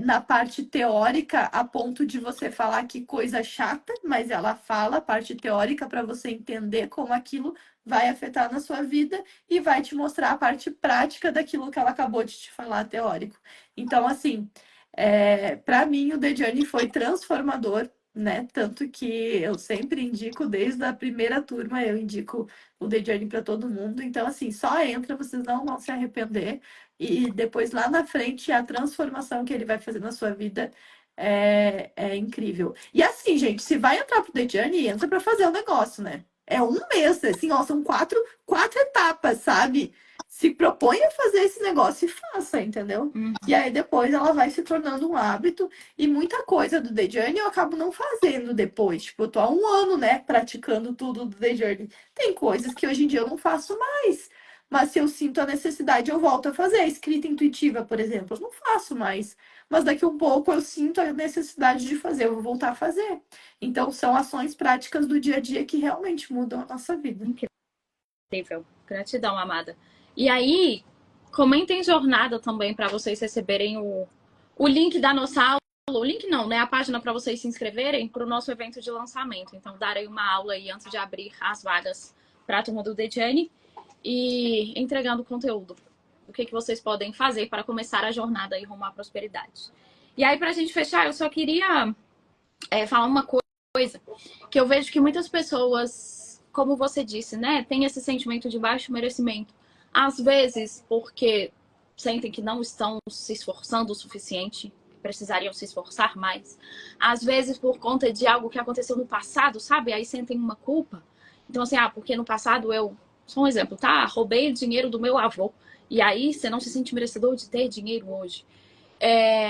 B: na parte teórica a ponto de você falar que coisa chata, mas ela fala a parte teórica para você entender como aquilo vai afetar na sua vida e vai te mostrar a parte prática daquilo que ela acabou de te falar teórico. Então, assim, para mim, o The Journey foi transformador, né? Tanto que eu sempre indico, desde a primeira turma, eu indico o The Journey para todo mundo. Então, assim, só entra, vocês não vão se arrepender. E depois, lá na frente, a transformação que ele vai fazer na sua vida é incrível. E assim, gente, se vai entrar pro The Journey, entra para fazer o negócio, né? É um mês, assim, ó, são quatro etapas, sabe? Se propõe a fazer esse negócio e faça, entendeu? E aí depois ela vai se tornando um hábito. E muita coisa do The Journey eu acabo não fazendo depois. Tipo, eu tô há um ano, né, praticando tudo do The Journey. Tem coisas que hoje em dia eu não faço mais. Mas se eu sinto a necessidade, eu volto a fazer. A escrita intuitiva, por exemplo, eu não faço mais. Mas daqui a um pouco eu sinto a necessidade de fazer, eu vou voltar a fazer. Então, são ações práticas do dia a dia que realmente mudam a nossa vida.
A: Incrível. Gratidão, amada. E aí, comentem jornada também para vocês receberem o link da nossa aula. O link não, né? A página para vocês se inscreverem para o nosso evento de lançamento. Então, darei uma aula aí antes de abrir as vagas para a turma do The Journey e entregando conteúdo. O que vocês podem fazer para começar a jornada e rumo à prosperidade. E aí, para a gente fechar, eu só queria falar uma coisa que eu vejo que muitas pessoas, como você disse, né, tem esse sentimento de baixo merecimento. Às vezes, porque sentem que não estão se esforçando o suficiente, precisariam se esforçar mais. Às vezes, por conta de algo que aconteceu no passado, sabe? Aí sentem uma culpa. Então, assim, porque no passado eu... Só um exemplo, tá? Roubei o dinheiro do meu avô. E aí você não se sente merecedor de ter dinheiro hoje.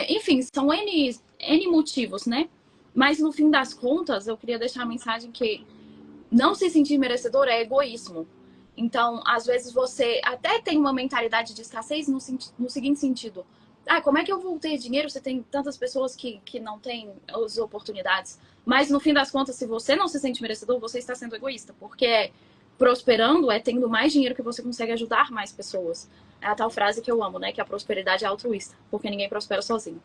A: Enfim, são N motivos, né? Mas no fim das contas, eu queria deixar a mensagem que não se sentir merecedor é egoísmo. Então, às vezes você até tem uma mentalidade de escassez no seguinte sentido. Como é que eu vou ter dinheiro se tem tantas pessoas que não têm as oportunidades? Mas no fim das contas, se você não se sente merecedor, você está sendo egoísta. Porque prosperando é tendo mais dinheiro que você consegue ajudar mais pessoas. É a tal frase que eu amo, né? Que a prosperidade é altruísta. Porque ninguém prospera sozinho.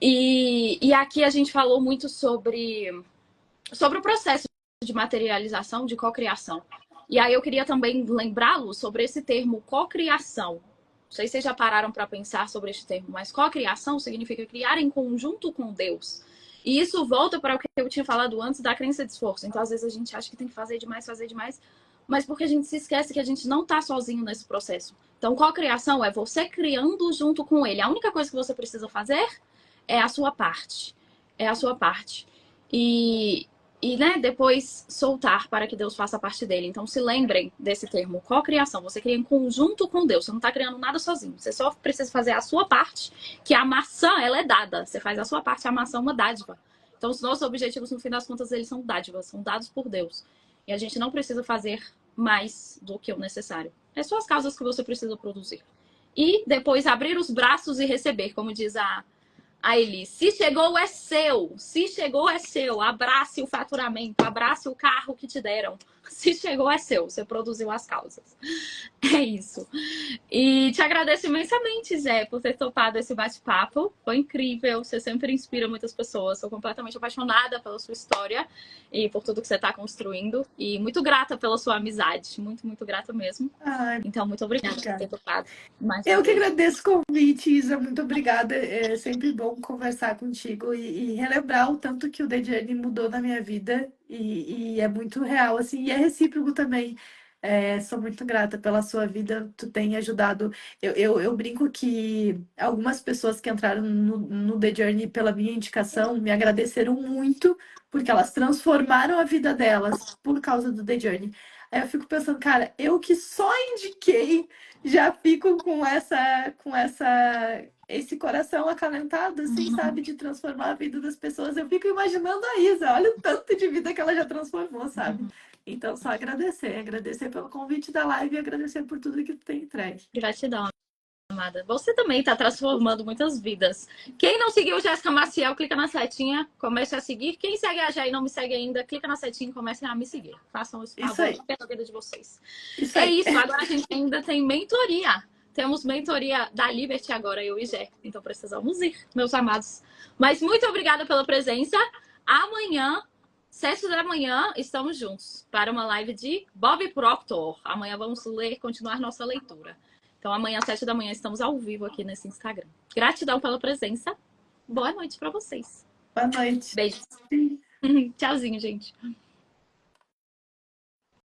A: E aqui a gente falou muito sobre o processo de materialização, de cocriação. E aí eu queria também lembrá-lo sobre esse termo cocriação. Não sei se vocês já pararam para pensar sobre este termo, mas cocriação significa criar em conjunto com Deus. E isso volta para o que eu tinha falado antes da crença de esforço. Então, às vezes, a gente acha que tem que fazer demais, mas porque a gente se esquece que a gente não está sozinho nesse processo. Então, cocriação é você criando junto com ele. A única coisa que você precisa fazer é a sua parte. É a sua parte. E né, depois soltar para que Deus faça parte dele. Então, se lembrem desse termo, cocriação. Você cria em conjunto com Deus. Você não está criando nada sozinho. Você só precisa fazer a sua parte, que a maçã, ela é dada. Você faz a sua parte, a maçã é uma dádiva. Então, os nossos objetivos, no fim das contas, eles são dádivas. São dados por Deus. E a gente não precisa fazer mais do que o necessário. É só as causas que você precisa produzir. E depois abrir os braços e receber, como diz a Eli, se chegou é seu, se chegou é seu, abrace o faturamento, abrace o carro que te deram, se chegou é seu, você produziu as causas. É isso. E te agradeço imensamente, Zé, por ter topado esse bate-papo. Foi incrível, você sempre inspira muitas pessoas. Sou completamente apaixonada pela sua história e por tudo que você está construindo. E muito grata pela sua amizade. Muito, muito grata mesmo.
B: Ai,
A: Então, muito obrigada por ter
B: obrigada.
A: topado mais uma
B: Eu que
A: vez.
B: agradeço o convite, Isa. Muito obrigada. É sempre bom conversar contigo e relembrar o tanto que o The Journey mudou na minha vida. E é muito real, assim, e é recíproco também. Sou muito grata pela sua vida. Tu tem ajudado. Eu brinco que algumas pessoas que entraram no The Journey pela minha indicação me agradeceram muito, porque elas transformaram a vida delas por causa do The Journey. Aí eu fico pensando, cara, eu que só indiquei já fico esse coração acalentado, assim, sabe, de transformar a vida das pessoas. Eu fico imaginando a Isa, olha o tanto de vida que ela já transformou, sabe? Então, só agradecer pelo convite da live e agradecer por tudo que tu tem entregue.
A: Gratidão, amada. Você também está transformando muitas vidas. Quem não seguiu Jéssica Maciel, clica na setinha, comece a seguir. Quem segue a Jé e não me segue ainda, clica na setinha e comecem a me seguir. Façam esse
B: Isso
A: favor
B: aí,
A: pela vida de vocês.
B: isso
A: É
B: aí.
A: isso, agora a gente ainda tem mentoria. Temos mentoria da Liberty agora, eu e Jé. Então precisamos ir, meus amados. Mas muito obrigada pela presença. Amanhã, 7 da manhã, estamos juntos para uma live de Bob Proctor. Amanhã vamos continuar nossa leitura. Então amanhã, 7 da manhã, estamos ao vivo aqui nesse Instagram. Gratidão pela presença. Boa noite para vocês.
B: Boa noite.
A: Beijos. Tchauzinho, gente.